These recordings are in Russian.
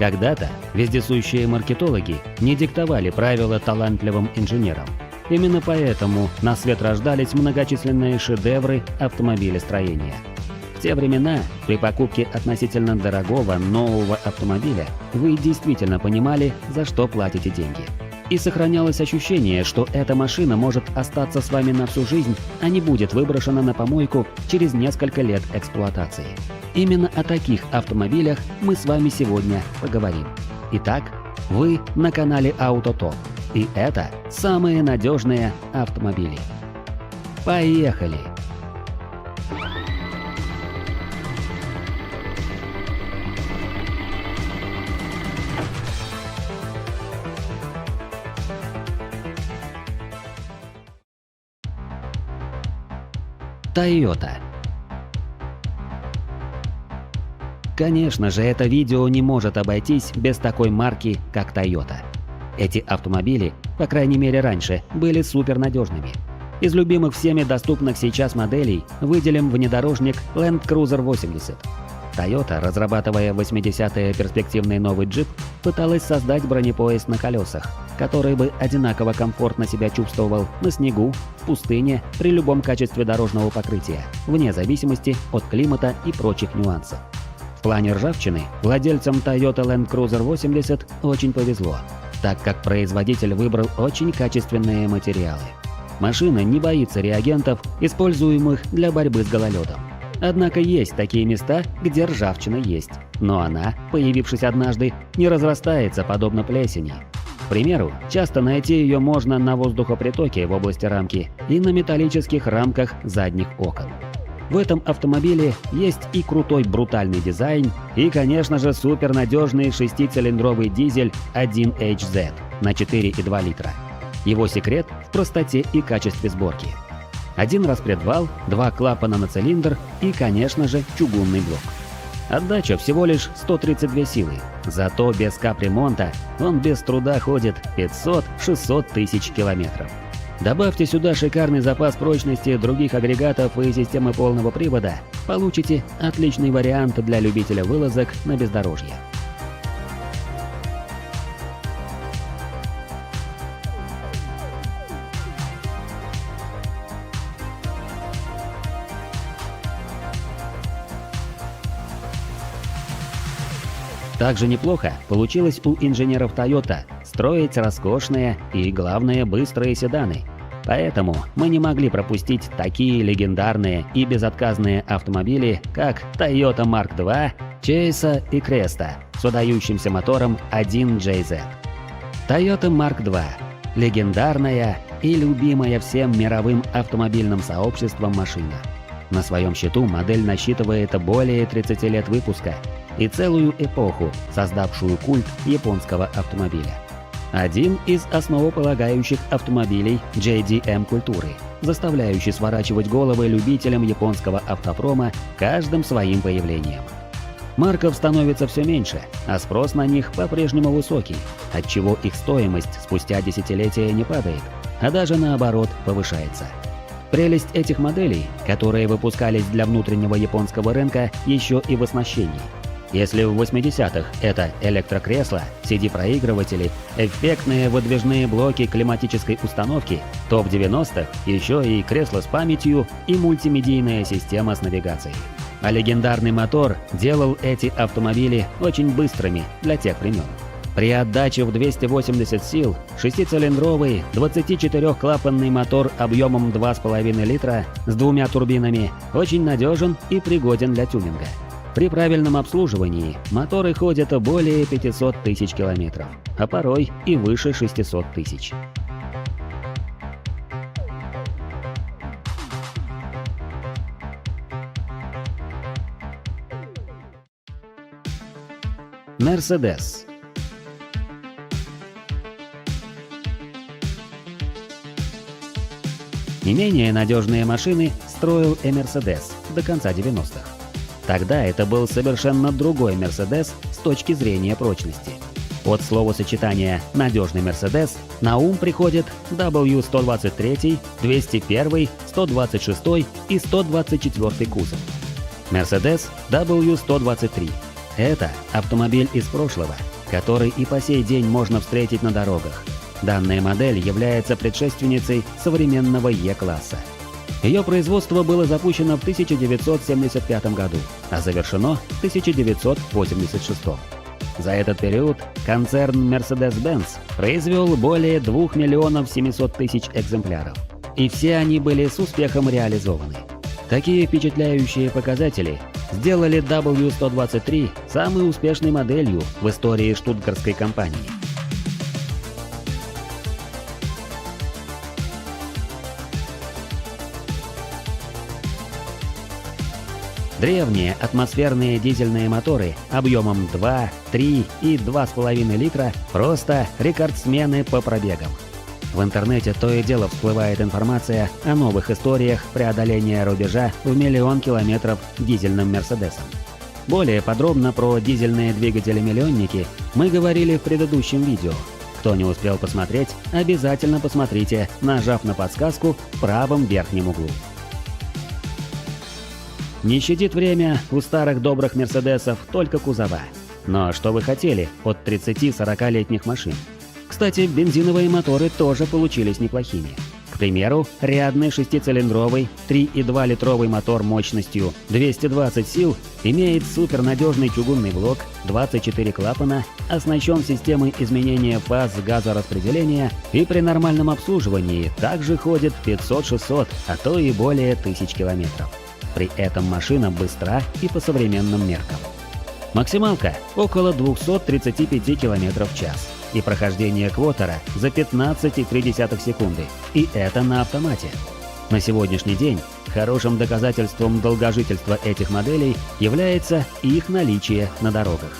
Когда-то вездесущие маркетологи не диктовали правила талантливым инженерам. Именно поэтому на свет рождались многочисленные шедевры автомобилестроения. В те времена, при покупке относительно дорогого нового автомобиля, вы действительно понимали, за что платите деньги. И сохранялось ощущение, что эта машина может остаться с вами на всю жизнь, а не будет выброшена на помойку через несколько лет эксплуатации. Именно о таких автомобилях мы с вами сегодня поговорим. Итак, вы на канале AutoTop, и это самые надежные автомобили. Поехали! Toyota. Конечно же, это видео не может обойтись без такой марки, как Toyota. Эти автомобили, по крайней мере раньше, были супернадежными. Из любимых всеми доступных сейчас моделей выделим внедорожник Land Cruiser 80. Toyota, разрабатывая в 80-е перспективный новый джип, пыталась создать бронепоезд на колесах, который бы одинаково комфортно себя чувствовал на снегу, в пустыне, при любом качестве дорожного покрытия, вне зависимости от климата и прочих нюансов. В плане ржавчины владельцам Toyota Land Cruiser 80 очень повезло, так как производитель выбрал очень качественные материалы. Машина не боится реагентов, используемых для борьбы с гололедом. Однако есть такие места, где ржавчина есть, но она, появившись однажды, не разрастается подобно плесени. К примеру, часто найти ее можно на воздухопритоке в области рамки и на металлических рамках задних окон. В этом автомобиле есть и крутой брутальный дизайн, и, конечно же, супернадежный 6-цилиндровый дизель 1HZ на 4,2 литра. Его секрет в простоте и качестве сборки. Один распредвал, 2 клапана на цилиндр и, конечно же, чугунный блок. Отдача всего лишь 132 силы, зато без капремонта он без труда ходит 500-600 тысяч километров. Добавьте сюда шикарный запас прочности других агрегатов и системы полного привода, получите отличный вариант для любителя вылазок на бездорожье. Также неплохо получилось у инженеров Toyota строить роскошные и, главное, быстрые седаны. Поэтому мы не могли пропустить такие легендарные и безотказные автомобили, как Toyota Mark II, Chase и Cresta с выдающимся мотором 1JZ. Toyota Mark II – легендарная и любимая всем мировым автомобильным сообществом машина. На своем счету модель насчитывает более 30 лет выпуска и целую эпоху, создавшую культ японского автомобиля. Один из основополагающих автомобилей JDM-культуры, заставляющий сворачивать головы любителям японского автопрома каждым своим появлением. Марков становится все меньше, а спрос на них по-прежнему высокий, отчего их стоимость спустя десятилетия не падает, а даже наоборот повышается. Прелесть этих моделей, которые выпускались для внутреннего японского рынка, еще и в оснащении. Если в 80-х это электрокресла, CD-проигрыватели, эффектные выдвижные блоки климатической установки, то в 90-х еще и кресло с памятью и мультимедийная система с навигацией. А легендарный мотор делал эти автомобили очень быстрыми для тех времен. При отдаче в 280 сил 6-цилиндровый 24-клапанный мотор объемом 2,5 литра с 2 турбинами очень надежен и пригоден для тюнинга. При правильном обслуживании моторы ходят более 500 тысяч километров, а порой и выше 600 тысяч. Mercedes. Не менее надежные машины строил и Mercedes до конца 90-х. Тогда это был совершенно другой Mercedes с точки зрения прочности. От словосочетания «надежный Mercedes» на ум приходят W123, 201, 126 и 124 кузов. Mercedes W123 – Это автомобиль из прошлого, который и по сей день можно встретить на дорогах. Данная модель является предшественницей современного Е-класса. Ее производство было запущено в 1975 году, а завершено в 1986. За этот период концерн Mercedes-Benz произвел более 2 миллионов 700 тысяч экземпляров. И все они были с успехом реализованы. Такие впечатляющие показатели сделали W123 самой успешной моделью в истории штутгартской компании. Древние атмосферные дизельные моторы объемом 2, 3 и 2,5 литра – просто рекордсмены по пробегам. В интернете то и дело всплывает информация о новых историях преодоления рубежа в 1 000 000 километров дизельным Мерседесом. Более подробно про дизельные двигатели-миллионники мы говорили в предыдущем видео. Кто не успел посмотреть, обязательно посмотрите, нажав на подсказку в правом верхнем углу. Не щадит время у старых добрых Мерседесов только кузова. Но что вы хотели от 30-40-летних машин? Кстати, бензиновые моторы тоже получились неплохими. К примеру, рядный 6-цилиндровый 3,2-литровый мотор мощностью 220 сил имеет супернадежный чугунный блок, 24 клапана, оснащен системой изменения фаз газораспределения и при нормальном обслуживании также ходит 500-600, а то и более 1000 километров. При этом машина быстра и по современным меркам. Максималка около 235 км в час и прохождение квотера за 15,3 секунды. И это на автомате. На сегодняшний день хорошим доказательством долгожительства этих моделей является их наличие на дорогах.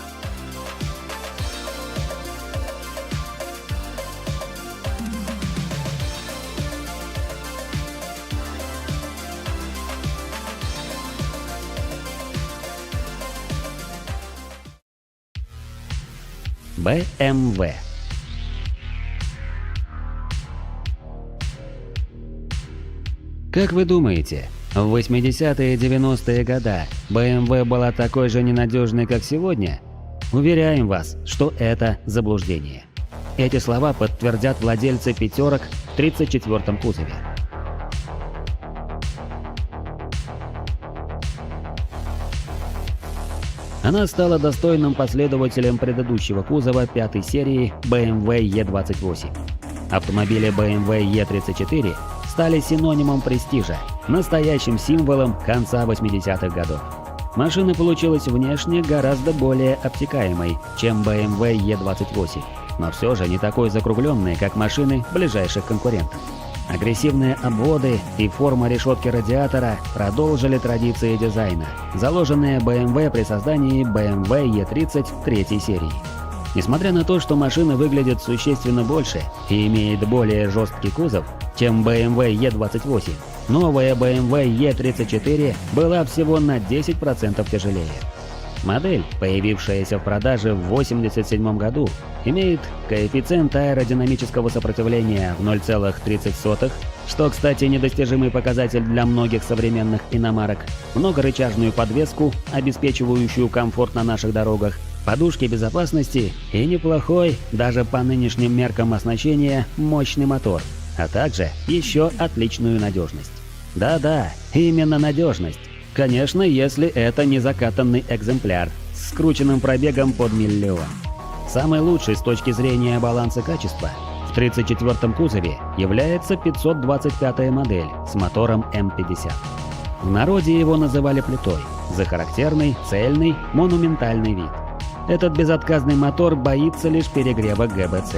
BMW. Как вы думаете, в 80-е и 90-е годы BMW была такой же ненадежной, как сегодня? Уверяем вас, что это заблуждение. Эти слова подтвердят владельцы пятерок в 34-м кузове. Она стала достойным последователем предыдущего кузова пятой серии BMW E28. Автомобили BMW E34 стали синонимом престижа, настоящим символом конца 80-х годов. Машина получилась внешне гораздо более обтекаемой, чем BMW E28, но все же не такой закругленной, как машины ближайших конкурентов. Агрессивные обводы и форма решетки радиатора продолжили традиции дизайна, заложенные BMW при создании BMW E30 третьей серии. Несмотря на то, что машина выглядит существенно больше и имеет более жесткий кузов, чем BMW E28, новая BMW E34 была всего на 10% тяжелее. Модель, появившаяся в продаже в 1987 году, имеет коэффициент аэродинамического сопротивления в 0,30, что, кстати, недостижимый показатель для многих современных иномарок, многорычажную подвеску, обеспечивающую комфорт на наших дорогах, подушки безопасности и неплохой, даже по нынешним меркам оснащения, мощный мотор, а также еще отличную надежность. Да-да, именно надежность. Конечно, если это не закатанный экземпляр с скрученным пробегом под 1 000 000. Самый лучший с точки зрения баланса качества в 34-м кузове является 525-я модель с мотором М50. В народе его называли плитой за характерный, цельный, монументальный вид. Этот безотказный мотор боится лишь перегрева ГБЦ.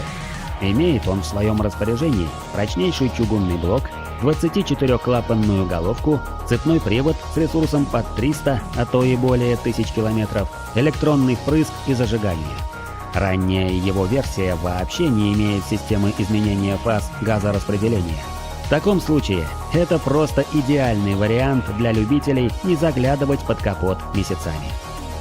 Имеет он в своем распоряжении прочнейший чугунный блок, 24-клапанную головку, цепной привод с ресурсом под 300, а то и более 1000 километров, электронный впрыск и зажигание. Ранняя его версия вообще не имеет системы изменения фаз газораспределения. В таком случае это просто идеальный вариант для любителей не заглядывать под капот месяцами.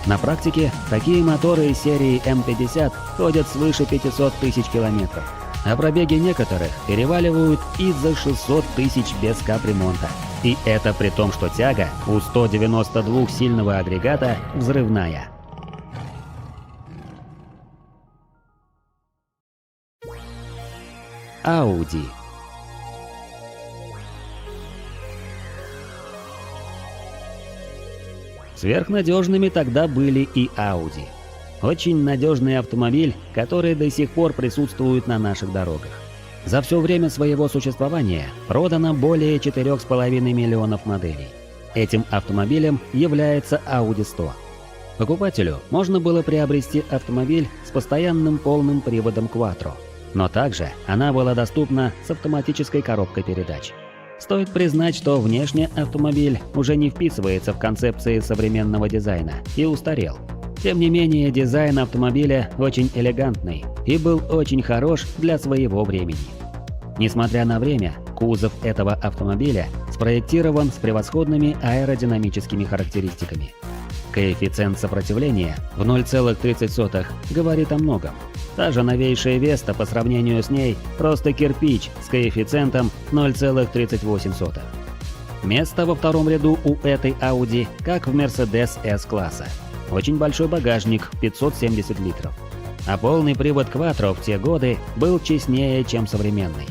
На практике такие моторы из серии М50 ходят свыше 500 тысяч километров, а пробеги некоторых переваливают и за 600 тысяч без капремонта. И это при том, что тяга у 192-сильного агрегата взрывная. Audi. Сверхнадежными тогда были и Audi. Очень надежный автомобиль, который до сих пор присутствует на наших дорогах. За все время своего существования продано более 4,5 миллионов моделей. Этим автомобилем является Audi 100. Покупателю можно было приобрести автомобиль с постоянным полным приводом Quattro, но также она была доступна с автоматической коробкой передач. Стоит признать, что внешне автомобиль уже не вписывается в концепции современного дизайна и устарел. Тем не менее, дизайн автомобиля очень элегантный и был очень хорош для своего времени. Несмотря на время, кузов этого автомобиля спроектирован с превосходными аэродинамическими характеристиками. Коэффициент сопротивления в 0,30 говорит о многом. Та же новейшая Веста по сравнению с ней просто кирпич с коэффициентом 0,38. Место во втором ряду у этой Audi, как в Mercedes S-класса. Очень большой багажник, 570 литров. А полный привод Quattro в те годы был честнее, чем современный.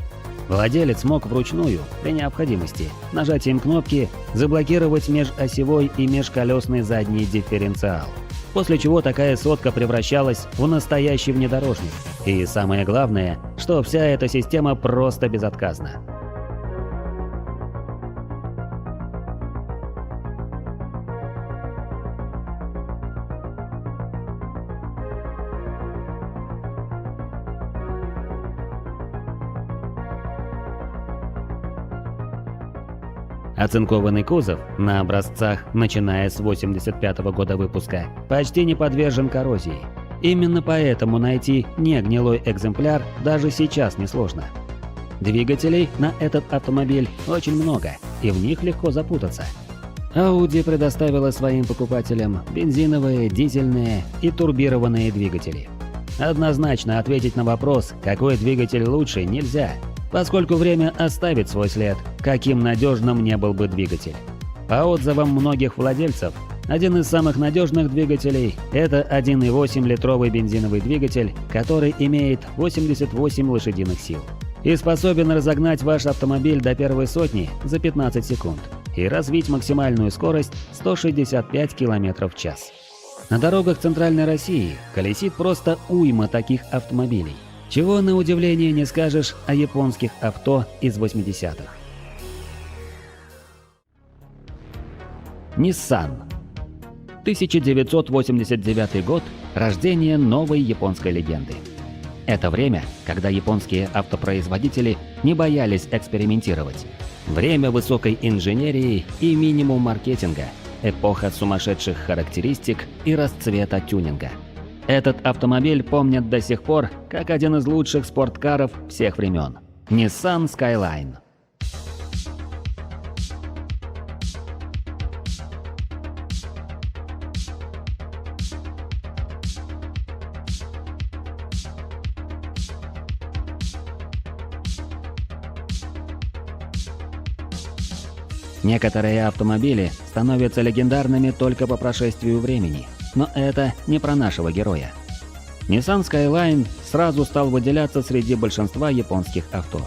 Владелец мог вручную, при необходимости, нажатием кнопки заблокировать межосевой и межколесный задний дифференциал, после чего такая сотка превращалась в настоящий внедорожник. И самое главное, что вся эта система просто безотказна. Оцинкованный кузов на образцах, начиная с 1985 года выпуска, почти не подвержен коррозии. Именно поэтому найти негнилой экземпляр даже сейчас несложно. Двигателей на этот автомобиль очень много, и в них легко запутаться. Audi предоставила своим покупателям бензиновые, дизельные и турбированные двигатели. Однозначно ответить на вопрос, какой двигатель лучше, нельзя, поскольку время оставит свой след, каким надежным не был бы двигатель. По отзывам многих владельцев, один из самых надежных двигателей – это 1,8-литровый бензиновый двигатель, который имеет 88 лошадиных сил и способен разогнать ваш автомобиль до первой сотни за 15 секунд и развить максимальную скорость 165 км в час. На дорогах Центральной России колесит просто уйма таких автомобилей. Чего на удивление не скажешь о японских авто из 80-х. Nissan. 1989 год – рождение новой японской легенды. Это время, когда японские автопроизводители не боялись экспериментировать. Время высокой инженерии и минимум маркетинга, эпоха сумасшедших характеристик и расцвета тюнинга. Этот автомобиль помнят до сих пор как один из лучших спорткаров всех времен – Nissan Skyline. Некоторые автомобили становятся легендарными только по прошествию времени, но это не про нашего героя. Nissan Skyline сразу стал выделяться среди большинства японских авто.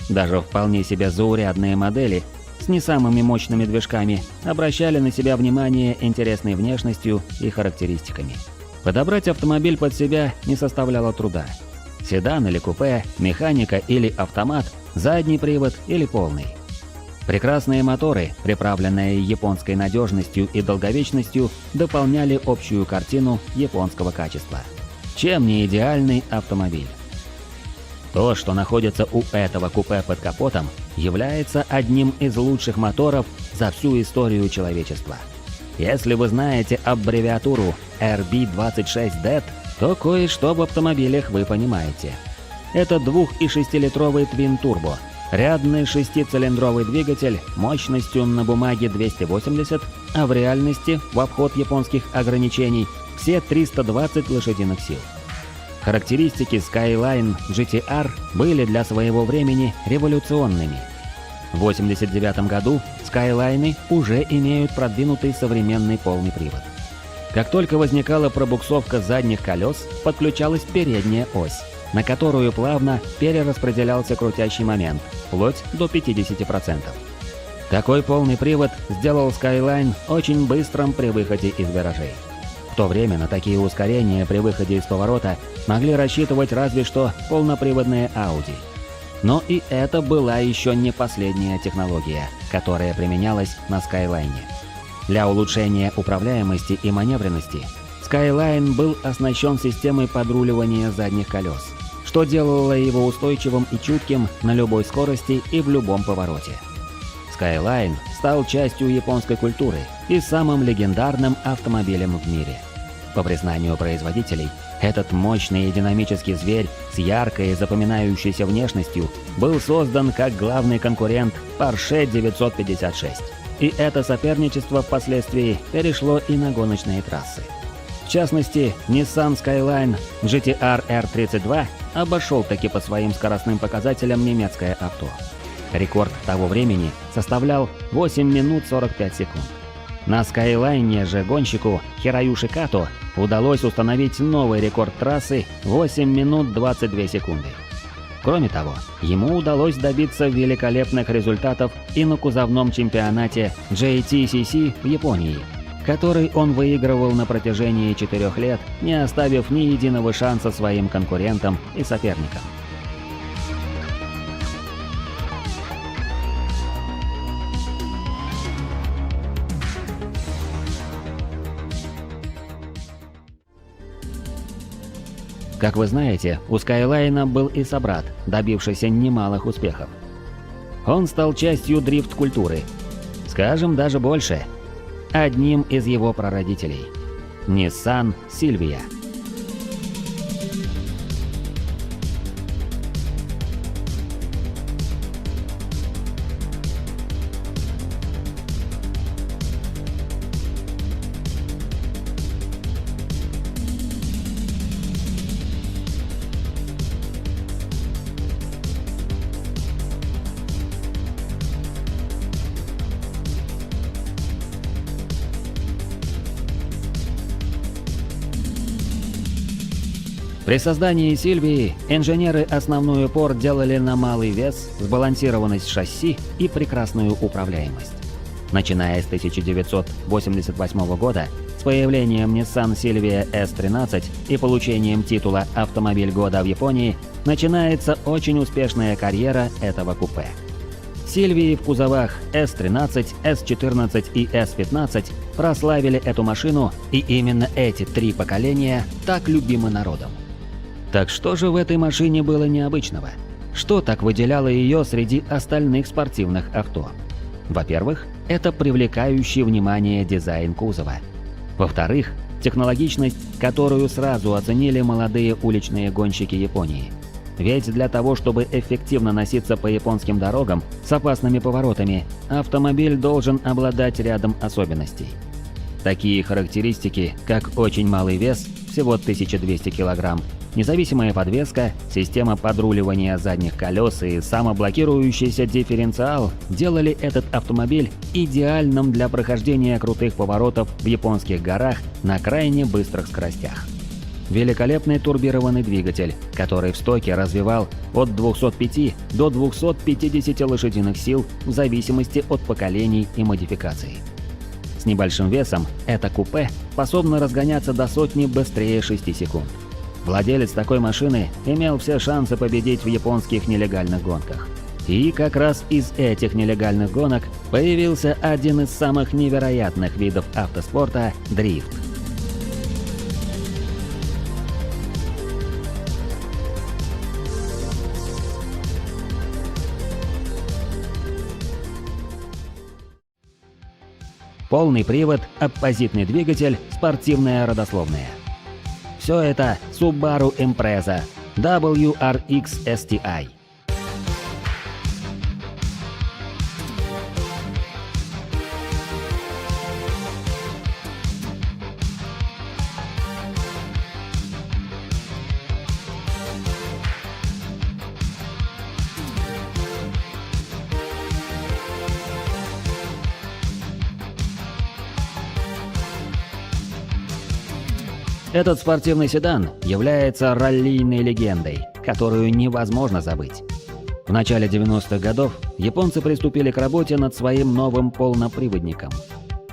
Даже вполне себе заурядные модели с не самыми мощными движками обращали на себя внимание интересной внешностью и характеристиками. Подобрать автомобиль под себя не составляло труда. Седан или купе, механика или автомат, задний привод или полный. Прекрасные моторы, приправленные японской надежностью и долговечностью, дополняли общую картину японского качества. Чем не идеальный автомобиль? То, что находится у этого купе под капотом, является одним из лучших моторов за всю историю человечества. Если вы знаете аббревиатуру RB26DET, то кое-что в автомобилях вы понимаете. Это 2,6-литровый твин-турбо. Рядный 6-цилиндровый двигатель мощностью на бумаге 280, а в реальности, в обход японских ограничений, все 320 лошадиных сил. Характеристики Skyline GT-R были для своего времени революционными. В 1989 году Skyline уже имеют продвинутый современный полный привод. Как только возникала пробуксовка задних колес, подключалась передняя ось. на которую плавно перераспределялся крутящий момент, вплоть до 50%. Такой полный привод сделал Skyline очень быстрым при выходе из виражей. В то время на такие ускорения при выходе из поворота могли рассчитывать разве что полноприводные Audi. Но и это была еще не последняя технология, которая применялась на Skyline. Для улучшения управляемости и маневренности Skyline был оснащен системой подруливания задних колес, что делало его устойчивым и чутким на любой скорости и в любом повороте. Skyline стал частью японской культуры и самым легендарным автомобилем в мире. По признанию производителей, этот мощный и динамический зверь с яркой и запоминающейся внешностью был создан как главный конкурент Porsche 956. И это соперничество впоследствии перешло и на гоночные трассы. В частности, Nissan Skyline GT-R R32 обошел таки по своим скоростным показателям немецкое авто. Рекорд того времени составлял 8 минут 45 секунд. На Skyline же гонщику Хироюши Като удалось установить новый рекорд трассы 8 минут 22 секунды. Кроме того, ему удалось добиться великолепных результатов и на кузовном чемпионате JTCC в Японии, который он выигрывал на протяжении 4 лет, не оставив ни единого шанса своим конкурентам и соперникам. Как вы знаете, у Skyline был и собрат, добившийся немалых успехов. Он стал частью дрифт-культуры. Скажем даже больше. Одним из его прародителей. Nissan Silvia. При создании Сильвии инженеры основной упор делали на малый вес, сбалансированность шасси и прекрасную управляемость. Начиная с 1988 года, с появлением Nissan Silvia S13 и получением титула «Автомобиль года» в Японии, начинается очень успешная карьера этого купе. Сильвии в кузовах S13, S14 и S15 прославили эту машину, и именно эти 3 поколения так любимы народом. Так что же в этой машине было необычного? Что так выделяло ее среди остальных спортивных авто? Во-первых, это привлекающий внимание дизайн кузова. Во-вторых, технологичность, которую сразу оценили молодые уличные гонщики Японии. Ведь для того, чтобы эффективно носиться по японским дорогам с опасными поворотами, автомобиль должен обладать рядом особенностей. Такие характеристики, как очень малый вес, всего 1200 кг, независимая подвеска, система подруливания задних колес и самоблокирующийся дифференциал делали этот автомобиль идеальным для прохождения крутых поворотов в японских горах на крайне быстрых скоростях. Великолепный турбированный двигатель, который в стоке развивал от 205 до 250 лошадиных сил в зависимости от поколений и модификаций. С небольшим весом это купе способно разгоняться до сотни быстрее 6 секунд. Владелец такой машины имел все шансы победить в японских нелегальных гонках. И как раз из этих нелегальных гонок появился один из самых невероятных видов автоспорта – дрифт. Полный привод, оппозитный двигатель, спортивная родословная. Все это Subaru Impreza WRX STI. Этот спортивный седан является раллийной легендой, которую невозможно забыть. В начале 90-х годов японцы приступили к работе над своим новым полноприводником.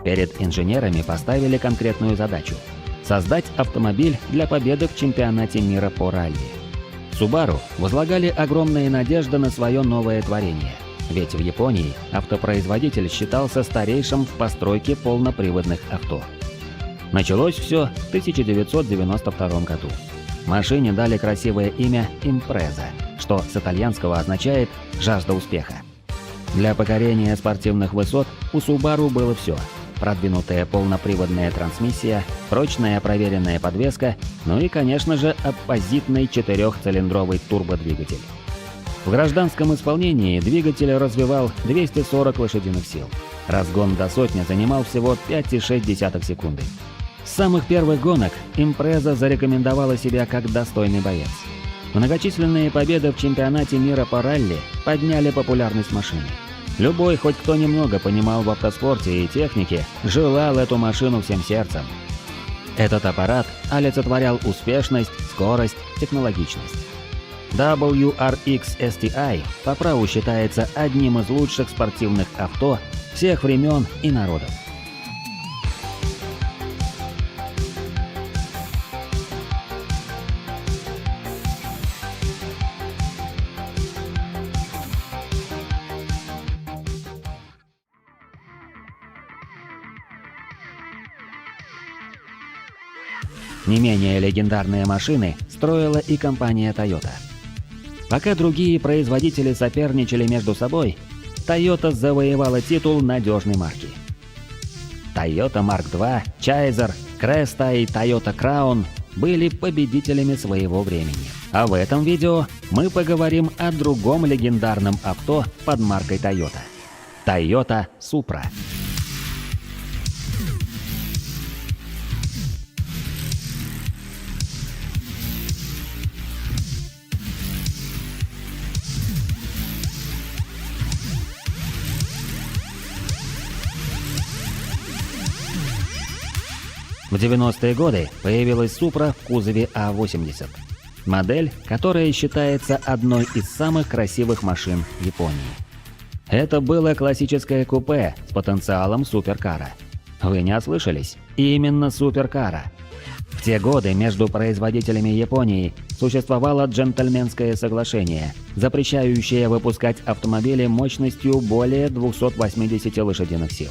Перед инженерами поставили конкретную задачу – создать автомобиль для победы в чемпионате мира по ралли. Subaru возлагали огромные надежды на свое новое творение, ведь в Японии автопроизводитель считался старейшим в постройке полноприводных авто. Началось все в 1992 году. Машине дали красивое имя «Импреза», что с итальянского означает «жажда успеха». Для покорения спортивных высот у Subaru было все: продвинутая полноприводная трансмиссия, прочная проверенная подвеска, ну и, конечно же, оппозитный 4-цилиндровый турбодвигатель. В гражданском исполнении двигатель развивал 240 лошадиных сил. Разгон до сотни занимал всего 5,6 секунды. С самых первых гонок Импреза зарекомендовала себя как достойный боец. Многочисленные победы в чемпионате мира по ралли подняли популярность машины. Любой, хоть кто немного понимал в автоспорте и технике, желал эту машину всем сердцем. Этот аппарат олицетворял успешность, скорость, технологичность. WRX STI по праву считается одним из лучших спортивных авто всех времен и народов. Не менее легендарные машины строила и компания Toyota. Пока другие производители соперничали между собой, Toyota завоевала титул надежной марки. Toyota Mark II, Chaser, Cresta и Toyota Crown были победителями своего времени. А в этом видео мы поговорим о другом легендарном авто под маркой Toyota – Toyota Supra. В 90-е годы появилась Supra в кузове А80. Модель, которая считается одной из самых красивых машин Японии. Это было классическое купе с потенциалом суперкара. Вы не ослышались? Именно суперкара. В те годы между производителями Японии существовало джентльменское соглашение, запрещающее выпускать автомобили мощностью более 280 лошадиных сил.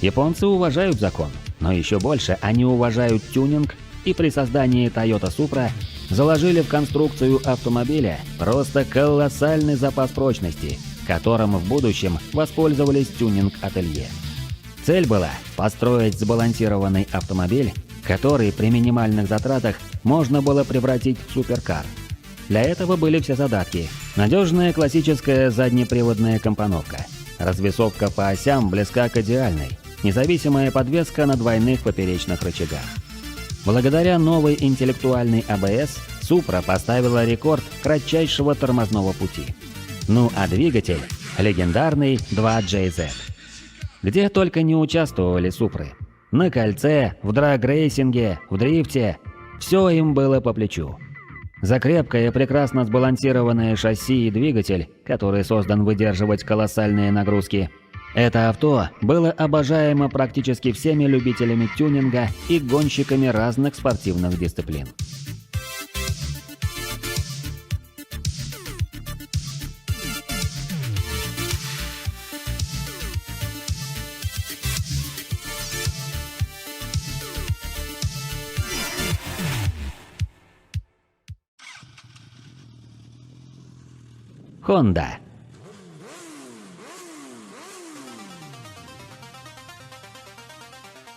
Японцы уважают закон, но еще больше они уважают тюнинг, и при создании Toyota Supra заложили в конструкцию автомобиля просто колоссальный запас прочности, которым в будущем воспользовались тюнинг-ателье. Цель была построить сбалансированный автомобиль, который при минимальных затратах можно было превратить в суперкар. Для этого были все задатки: надежная классическая заднеприводная компоновка, развесовка по осям близка к идеальной, независимая подвеска на двойных поперечных рычагах. Благодаря новой интеллектуальной АБС Supra поставила рекорд кратчайшего тормозного пути. Ну а двигатель – легендарный 2JZ. Где только не участвовали Супры. На кольце, в драг-рейсинге, в дрифте – все им было по плечу. За крепкое, прекрасно сбалансированное шасси и двигатель, который создан выдерживать колоссальные нагрузки, это авто было обожаемо практически всеми любителями тюнинга и гонщиками разных спортивных дисциплин. Honda.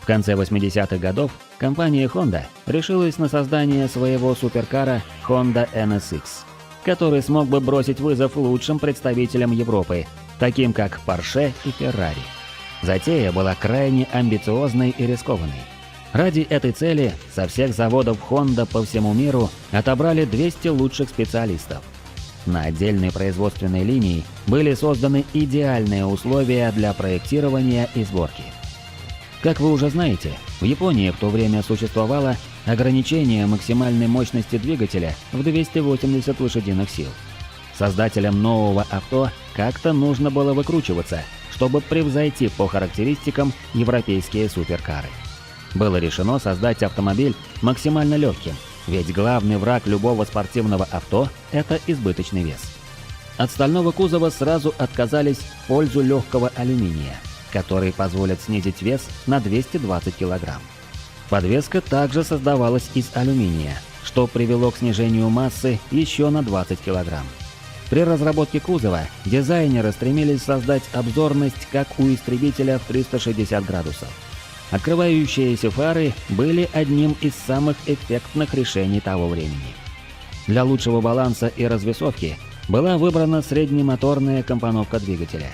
В конце 80-х годов компания Honda решилась на создание своего суперкара Honda NSX, который смог бы бросить вызов лучшим представителям Европы, таким как Porsche и Ferrari. Затея была крайне амбициозной и рискованной. Ради этой цели со всех заводов Honda по всему миру отобрали 200 лучших специалистов. На отдельной производственной линии были созданы идеальные условия для проектирования и сборки. Как вы уже знаете, в Японии в то время существовало ограничение максимальной мощности двигателя в 280 лошадиных сил. Создателям нового авто как-то нужно было выкручиваться, чтобы превзойти по характеристикам европейские суперкары. Было решено создать автомобиль максимально легким, ведь главный враг любого спортивного авто – это избыточный вес. От стального кузова сразу отказались в пользу легкого алюминия, который позволит снизить вес на 220 кг. Подвеска также создавалась из алюминия, что привело к снижению массы еще на 20 кг. При разработке кузова дизайнеры стремились создать обзорность, как у истребителя в 360 градусов. Открывающиеся фары были одним из самых эффектных решений того времени. Для лучшего баланса и развесовки была выбрана среднемоторная компоновка двигателя.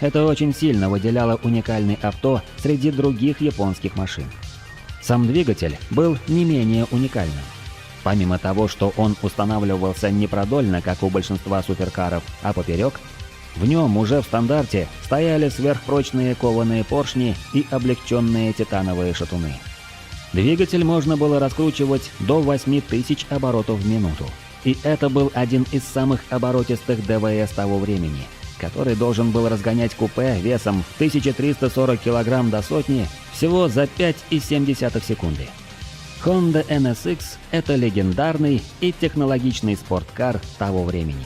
Это очень сильно выделяло уникальный авто среди других японских машин. Сам двигатель был не менее уникальным. Помимо того, что он устанавливался не продольно, как у большинства суперкаров, а поперек, в нем уже в стандарте стояли сверхпрочные кованые поршни и облегченные титановые шатуны. Двигатель можно было раскручивать до 8000 оборотов в минуту. И это был один из самых оборотистых ДВС того времени, который должен был разгонять купе весом в 1340 кг до сотни всего за 5,7 секунды. Honda NSX – это легендарный и технологичный спорткар того времени.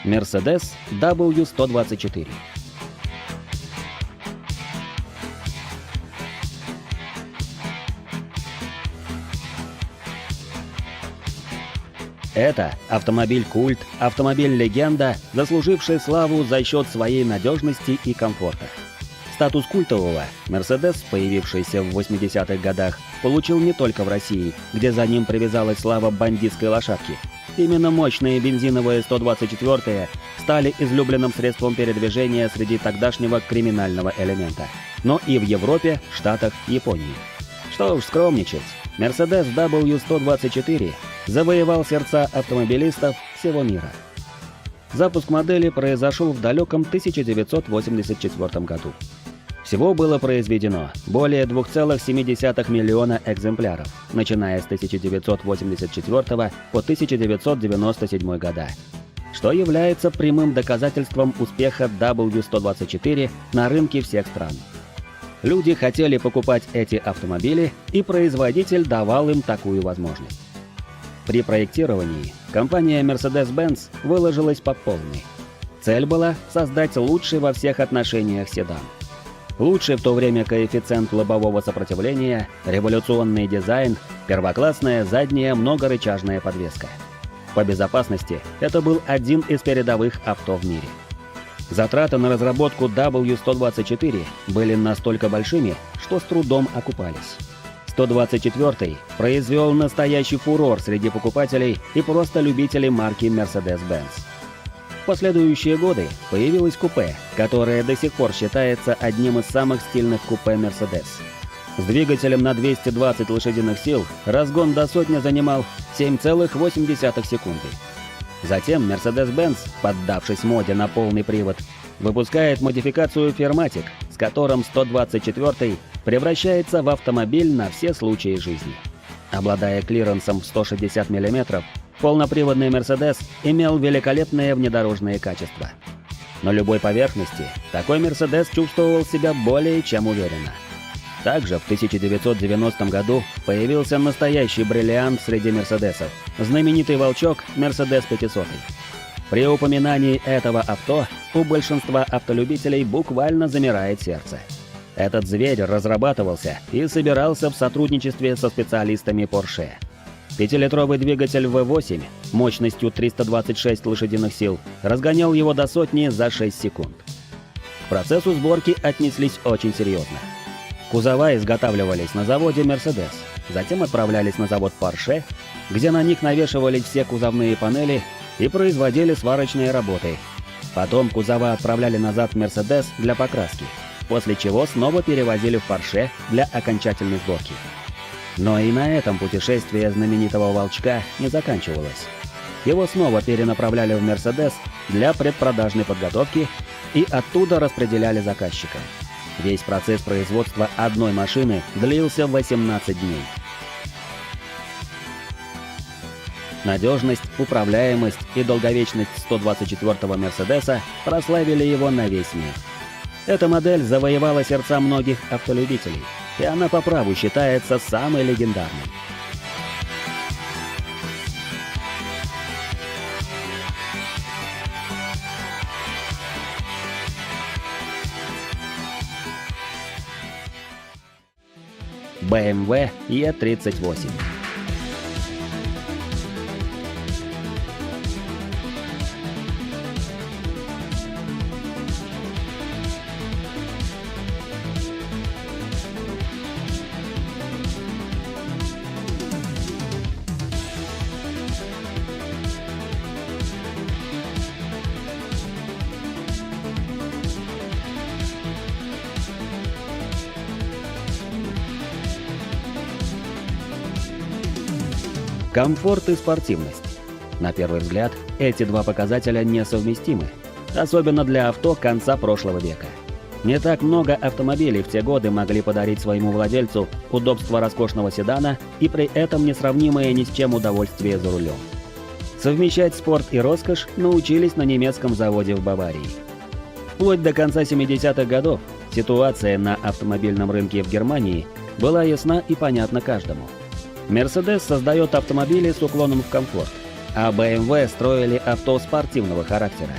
Mercedes W124. Это автомобиль-культ, автомобиль-легенда, заслуживший славу за счет своей надежности и комфорта. Статус культового Mercedes, появившийся в 80-х годах, получил не только в России, где за ним привязалась слава бандитской лошадки. Именно мощные бензиновые 124-е стали излюбленным средством передвижения среди тогдашнего криминального элемента. Но и в Европе, Штатах, Японии. Что уж скромничать, Mercedes W124 завоевал сердца автомобилистов всего мира. Запуск модели произошел в далеком 1984 году. Всего было произведено более 2,7 миллиона экземпляров, начиная с 1984 по 1997 года, что является прямым доказательством успеха W124 на рынке всех стран. Люди хотели покупать эти автомобили, и производитель давал им такую возможность. При проектировании компания Mercedes-Benz выложилась по полной. Цель была создать лучший во всех отношениях седан. Лучший в то время коэффициент лобового сопротивления, революционный дизайн, первоклассная задняя многорычажная подвеска. По безопасности это был один из передовых авто в мире. Затраты на разработку W124 были настолько большими, что с трудом окупались. 124-й произвел настоящий фурор среди покупателей и просто любителей марки Mercedes-Benz. В последующие годы появилось купе, которое до сих пор считается одним из самых стильных купе Mercedes. С двигателем на 220 лошадиных сил разгон до сотни занимал 7,8 секунды. Затем Mercedes-Benz, поддавшись моде на полный привод, выпускает модификацию Firmatic, с которым 124-й превращается в автомобиль на все случаи жизни. Обладая клиренсом в 160 мм, полноприводный Mercedes имел великолепные внедорожные качества. На любой поверхности такой Mercedes чувствовал себя более чем уверенно. Также в 1990 году появился настоящий бриллиант среди мерседесов – знаменитый волчок Mercedes 500. При упоминании этого авто у большинства автолюбителей буквально замирает сердце. Этот зверь разрабатывался и собирался в сотрудничестве со специалистами Porsche. 5-литровый двигатель V8 мощностью 326 лошадиных сил разгонял его до сотни за 6 секунд. К процессу сборки отнеслись очень серьезно. Кузова изготавливались на заводе Mercedes, затем отправлялись на завод Porsche, где на них навешивались все кузовные панели и производили сварочные работы. Потом кузова отправляли назад в Mercedes для покраски, после чего снова перевозили в Porsche для окончательной сборки. Но и на этом путешествие знаменитого волчка не заканчивалось. его снова перенаправляли в «Мерседес» для предпродажной подготовки и оттуда распределяли заказчикам. Весь процесс производства одной машины длился 18 дней. Надежность, управляемость и долговечность 124-го «Мерседеса» прославили его на весь мир. Эта модель завоевала сердца многих автолюбителей, и она по праву считается самой легендарной. BMW E38. Комфорт и спортивность. На первый взгляд, эти два показателя несовместимы, особенно для авто конца прошлого века. Не так много автомобилей в те годы могли подарить своему владельцу удобство роскошного седана и при этом несравнимое ни с чем удовольствие за рулем. Совмещать спорт и роскошь научились на немецком заводе в Баварии. Вплоть до конца 70-х годов ситуация на автомобильном рынке в Германии была ясна и понятна каждому. Mercedes создает автомобили с уклоном в комфорт, а BMW строили авто спортивного характера.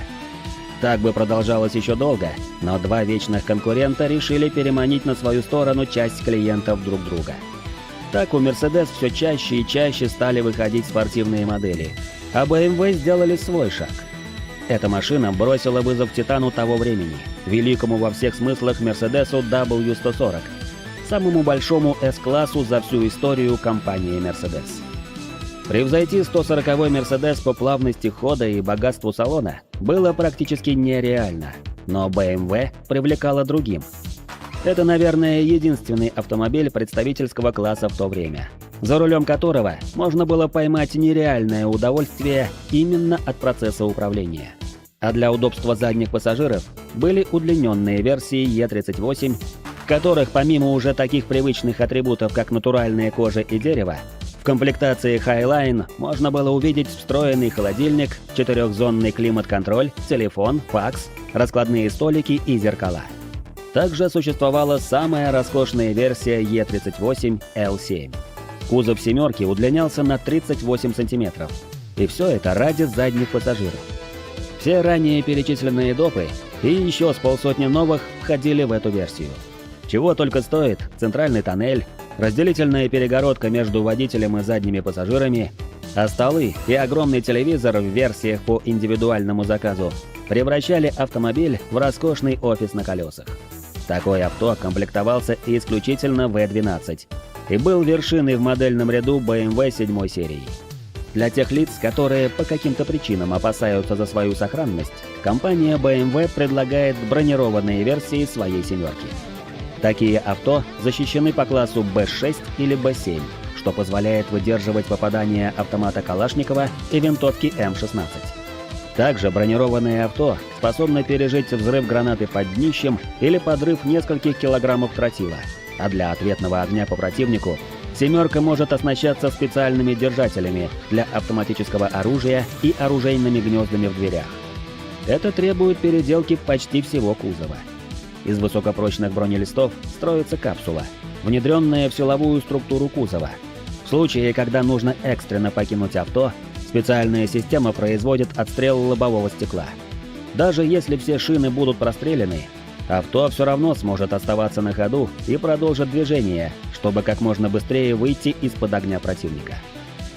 Так бы продолжалось еще долго, но два вечных конкурента решили переманить на свою сторону часть клиентов друг друга. Так у Mercedes все чаще и чаще стали выходить спортивные модели, а BMW сделали свой шаг. Эта машина бросила вызов титану того времени, великому во всех смыслах Mercedes W140, самому большому S-классу за всю историю компании Mercedes. Превзойти 140-й Mercedes по плавности хода и богатству салона было практически нереально, но BMW привлекала другим. Это, наверное, единственный автомобиль представительского класса в то время, за рулем которого можно было поймать нереальное удовольствие именно от процесса управления. А для удобства задних пассажиров были удлиненные версии E38, в которых помимо уже таких привычных атрибутов, как натуральная кожа и дерево, в комплектации Highline можно было увидеть встроенный холодильник, 4-зонный климат-контроль, телефон, факс, раскладные столики и зеркала. Также существовала самая роскошная версия E38 L7. Кузов «семерки» удлинялся на 38 сантиметров. И все это ради задних пассажиров. Все ранее перечисленные допы и еще с полсотни новых входили в эту версию. Чего только стоит центральный тоннель, разделительная перегородка между водителем и задними пассажирами, а столы и огромный телевизор в версиях по индивидуальному заказу превращали автомобиль в роскошный офис на колесах. Такой авто комплектовался исключительно V12 и был вершиной в модельном ряду BMW 7 серии. Для тех лиц, которые по каким-то причинам опасаются за свою сохранность, компания BMW предлагает бронированные версии своей «семерки». Такие авто защищены по классу B6 или B7, что позволяет выдерживать попадания автомата Калашникова и винтовки М16. Также бронированные авто способны пережить взрыв гранаты под днищем или подрыв нескольких килограммов тротила, а для ответного огня по противнику «семерка» может оснащаться специальными держателями для автоматического оружия и оружейными гнездами в дверях. Это требует переделки почти всего кузова. Из высокопрочных бронелистов строится капсула, внедренная в силовую структуру кузова. В случае, когда нужно экстренно покинуть авто, специальная система производит отстрел лобового стекла. Даже если все шины будут прострелены, авто все равно сможет оставаться на ходу и продолжит движение, чтобы как можно быстрее выйти из-под огня противника.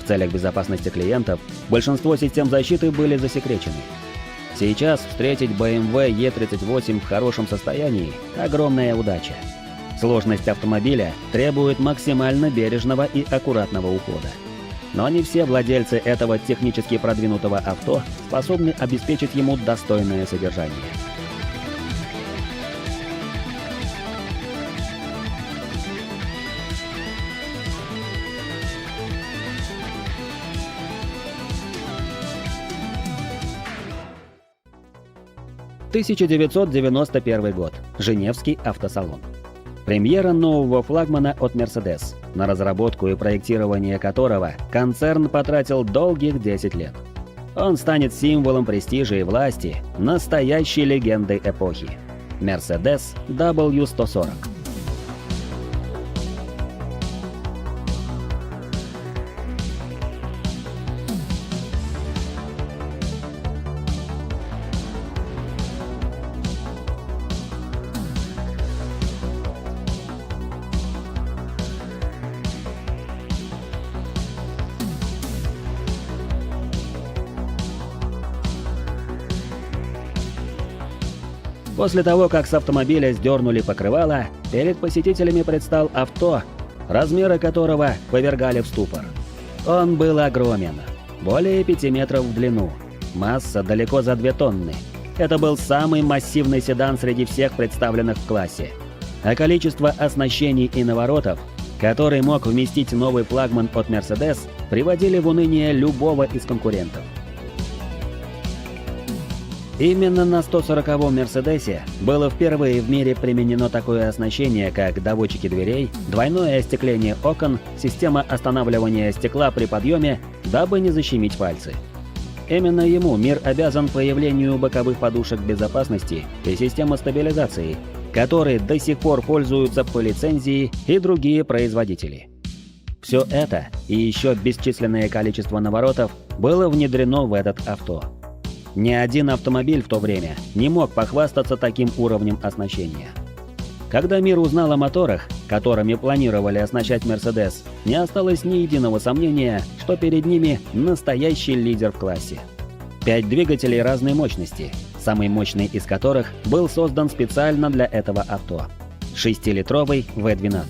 В целях безопасности клиентов большинство систем защиты были засекречены. Сейчас встретить BMW E38 в хорошем состоянии – огромная удача. Сложность автомобиля требует максимально бережного и аккуратного ухода. Но не все владельцы этого технически продвинутого авто способны обеспечить ему достойное содержание. 1991 год. Женевский автосалон. Премьера нового флагмана от Mercedes, на разработку и проектирование которого концерн потратил долгих 10 лет. Он станет символом престижа и власти, настоящей легендой эпохи. Mercedes W140. После того, как с автомобиля сдернули покрывало, перед посетителями предстал авто, размеры которого повергали в ступор. Он был огромен, более 5 метров в длину, масса далеко за 2 тонны. Это был самый массивный седан среди всех представленных в классе. А количество оснащений и наворотов, который мог вместить новый флагман от Mercedes, приводили в уныние любого из конкурентов. Именно на 140-м Мерседесе было впервые в мире применено такое оснащение, как доводчики дверей, двойное остекление окон, система останавливания стекла при подъеме, дабы не защемить пальцы. Именно ему мир обязан появлению боковых подушек безопасности и системы стабилизации, которые до сих пор пользуются по лицензии и другие производители. Все это и еще бесчисленное количество наворотов было внедрено в этот авто. Ни один автомобиль в то время не мог похвастаться таким уровнем оснащения. Когда мир узнал о моторах, которыми планировали оснащать Mercedes, не осталось ни единого сомнения, что перед ними настоящий лидер в классе. 5 двигателей разной мощности, самый мощный из которых был создан специально для этого авто – 6-литровый V12.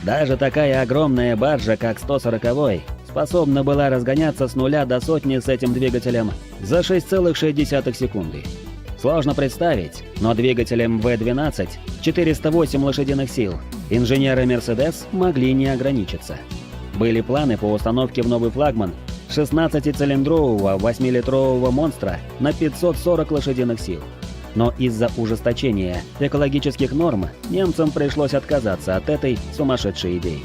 Даже такая огромная баржа, как 140-й, способна была разгоняться с 0 до сотни с этим двигателем за 6,6 секунды. Сложно представить, но двигателем V12 408 лошадиных сил инженеры Mercedes могли не ограничиться. Были планы по установке в новый флагман 16-цилиндрового 8-литрового монстра на 540 лошадиных сил. Но из-за ужесточения экологических норм немцам пришлось отказаться от этой сумасшедшей идеи.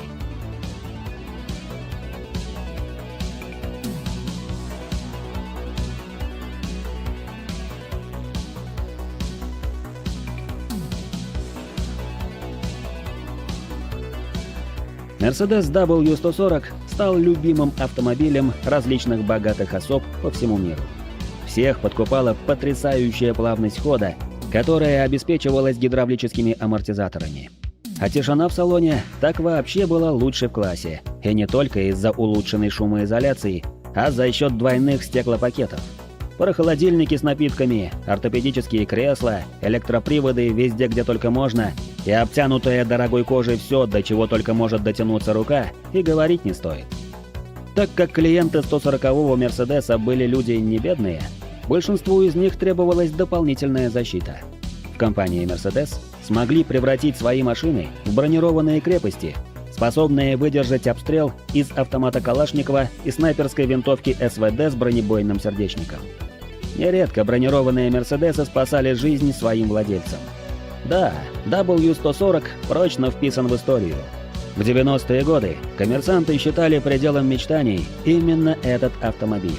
Mercedes W140 стал любимым автомобилем различных богатых особ по всему миру. Всех подкупала потрясающая плавность хода, которая обеспечивалась гидравлическими амортизаторами. А тишина в салоне так вообще была лучшей в классе, и не только из-за улучшенной шумоизоляции, а за счет двойных стеклопакетов. Порохолодильники с напитками, ортопедические кресла, электроприводы везде, где только можно, и обтянутое дорогой кожей все, до чего только может дотянуться рука, и говорить не стоит. Так как клиенты 140-го Мерседеса были люди не бедные, большинству из них требовалась дополнительная защита. В компании Mercedes смогли превратить свои машины в бронированные крепости, способные выдержать обстрел из автомата Калашникова и снайперской винтовки СВД с бронебойным сердечником. Нередко бронированные Мерседесы спасали жизнь своим владельцам. Да, W140 прочно вписан в историю. В 90-е годы коммерсанты считали пределом мечтаний именно этот автомобиль,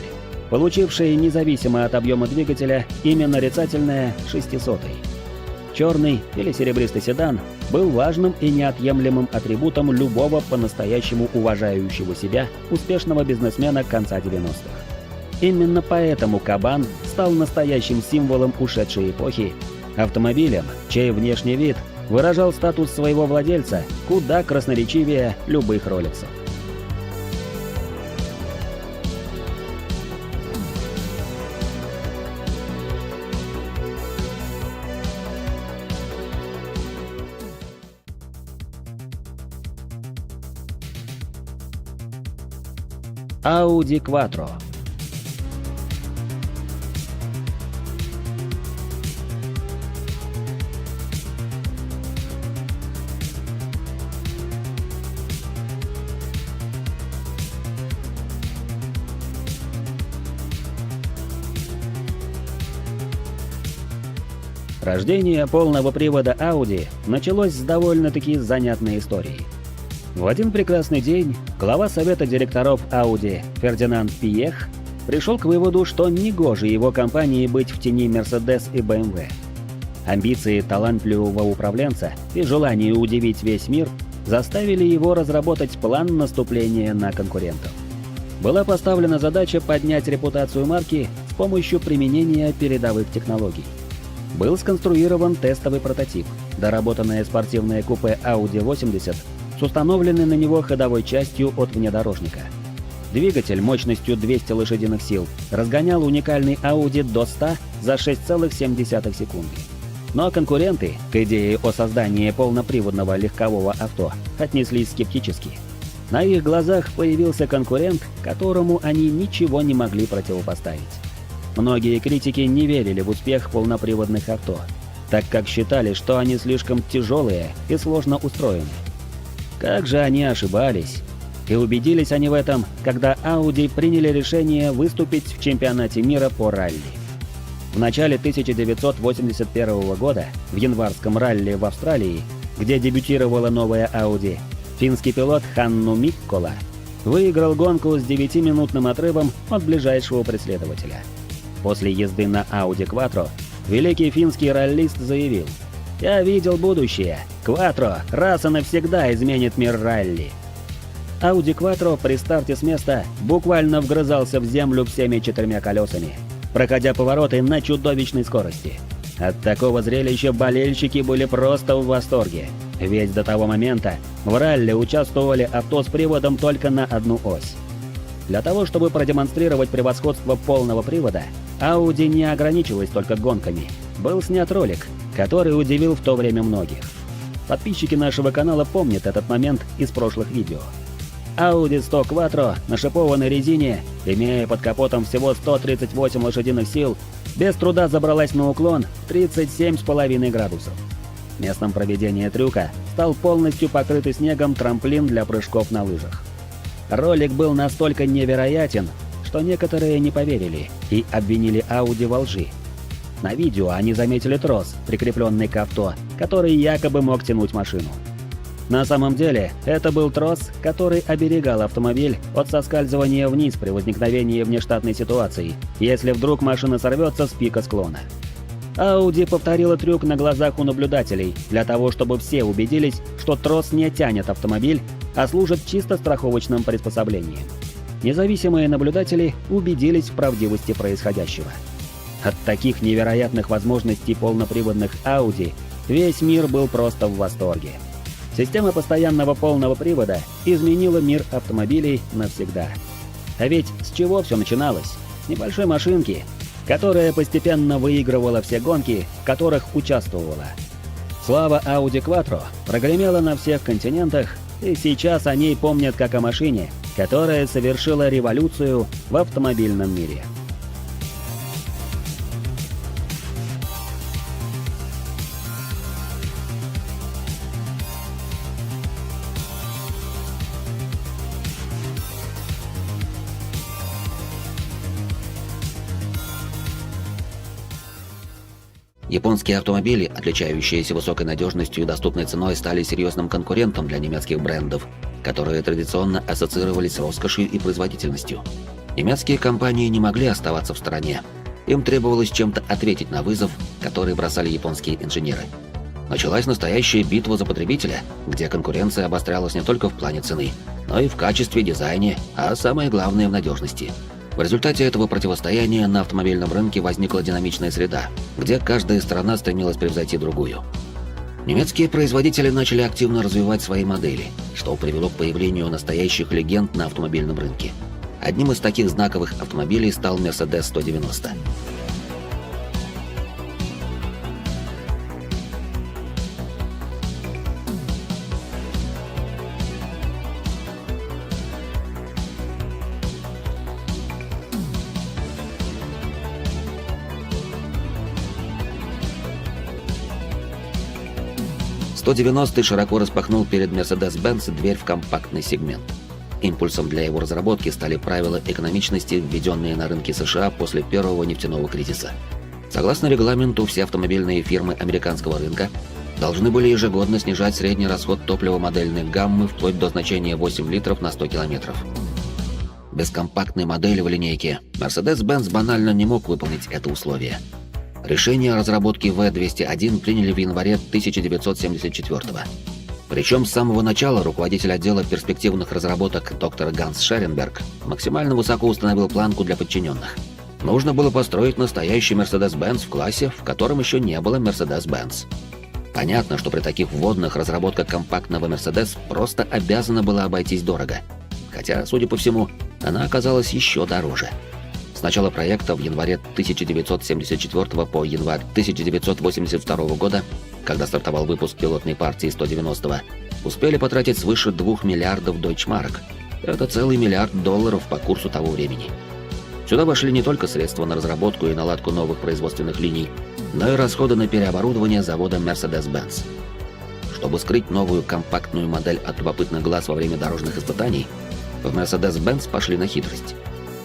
получивший независимо от объема двигателя имя нарицательное 600-й. Черный или серебристый седан был важным и неотъемлемым атрибутом любого по-настоящему уважающего себя успешного бизнесмена конца 90-х. Именно поэтому Кабан стал настоящим символом ушедшей эпохи, автомобилем, чей внешний вид выражал статус своего владельца куда красноречивее любых роликсов. Audi Quattro. Рождение полного привода Audi началось с довольно-таки занятной истории. В один прекрасный день глава совета директоров Audi Фердинанд Пиех пришел к выводу, что негоже его компании быть в тени Mercedes и BMW. Амбиции талантливого управленца и желание удивить весь мир заставили его разработать план наступления на конкурентов. Была поставлена задача поднять репутацию марки с помощью применения передовых технологий. Был сконструирован тестовый прототип, доработанное спортивное купе Audi 80 с установленной на него ходовой частью от внедорожника. Двигатель мощностью 200 лошадиных сил разгонял уникальный Audi до 100 за 6,7 секунды. Но конкуренты к идее о создании полноприводного легкового авто отнеслись скептически. На их глазах появился конкурент, которому они ничего не могли противопоставить. Многие критики не верили в успех полноприводных авто, так как считали, что они слишком тяжелые и сложно устроены. Как же они ошибались! И убедились они в этом, когда Audi приняли решение выступить в чемпионате мира по ралли. В начале 1981 года в январском ралли в Австралии, где дебютировала новая Audi, финский пилот Ханну Миккола выиграл гонку с 9-минутным отрывом от ближайшего преследователя. После езды на Audi Quattro великий финский раллист заявил: «Я видел будущее. Quattro раз и навсегда изменит мир ралли». Audi Quattro при старте с места буквально вгрызался в землю всеми 4 колесами, проходя повороты на чудовищной скорости. От такого зрелища болельщики были просто в восторге, ведь до того момента в ралли участвовали авто с приводом только на одну ось. Для того, чтобы продемонстрировать превосходство полного привода, Audi не ограничилась только гонками. Был снят ролик, который удивил в то время многих. Подписчики нашего канала помнят этот момент из прошлых видео. Audi 100 Quattro на шипованной резине, имея под капотом всего 138 лошадиных сил, без труда забралась на уклон в 37,5 градусов. Местом проведения трюка стал полностью покрытый снегом трамплин для прыжков на лыжах. Ролик был настолько невероятен, что некоторые не поверили и обвинили Audi во лжи. На видео они заметили трос, прикрепленный к авто, который якобы мог тянуть машину. На самом деле, это был трос, который оберегал автомобиль от соскальзывания вниз при возникновении внештатной ситуации, если вдруг машина сорвется с пика склона. Audi повторила трюк на глазах у наблюдателей, для того, чтобы все убедились, что трос не тянет автомобиль, а служит чисто страховочным приспособлением. Независимые наблюдатели убедились в правдивости происходящего. От таких невероятных возможностей полноприводных Audi весь мир был просто в восторге. Система постоянного полного привода изменила мир автомобилей навсегда. А ведь с чего все начиналось? С небольшой машинки, которая постепенно выигрывала все гонки, в которых участвовала. Слава Audi Quattro прогремела на всех континентах, и сейчас о ней помнят как о машине, которая совершила революцию в автомобильном мире. Японские автомобили, отличающиеся высокой надежностью и доступной ценой, стали серьезным конкурентом для немецких брендов, которые традиционно ассоциировались с роскошью и производительностью. Немецкие компании не могли оставаться в стороне. Им требовалось чем-то ответить на вызов, который бросали японские инженеры. Началась настоящая битва за потребителя, где конкуренция обострялась не только в плане цены, но и в качестве, дизайне, а самое главное — в надежности. В результате этого противостояния на автомобильном рынке возникла динамичная среда, где каждая страна стремилась превзойти другую. Немецкие производители начали активно развивать свои модели, что привело к появлению настоящих легенд на автомобильном рынке. Одним из таких знаковых автомобилей стал Mercedes 190. «190» широко распахнул перед Mercedes-Benz дверь в компактный сегмент. Импульсом для его разработки стали правила экономичности, введенные на рынке США после первого нефтяного кризиса. Согласно регламенту, все автомобильные фирмы американского рынка должны были ежегодно снижать средний расход топлива модельной гаммы вплоть до значения 8 литров на 100 километров. Без компактной модели в линейке Mercedes-Benz банально не мог выполнить это условие. Решение о разработке V201 приняли в январе 1974 года. Причем с самого начала руководитель отдела перспективных разработок доктор Ганс Шеренберг максимально высоко установил планку для подчиненных. Нужно было построить настоящий Mercedes-Benz в классе, в котором еще не было Mercedes-Benz. Понятно, что при таких вводных разработка компактного Mercedes просто обязана была обойтись дорого. Хотя, судя по всему, она оказалась еще дороже. С начала проекта в январе 1974 по январь 1982 года, когда стартовал выпуск пилотной партии 190-го, успели потратить свыше 2 миллиардов дойчмарок. Это целый $1 миллиард по курсу того времени. Сюда вошли не только средства на разработку и наладку новых производственных линий, но и расходы на переоборудование завода Mercedes-Benz. Чтобы скрыть новую компактную модель от любопытных глаз во время дорожных испытаний, в Mercedes-Benz пошли на хитрость.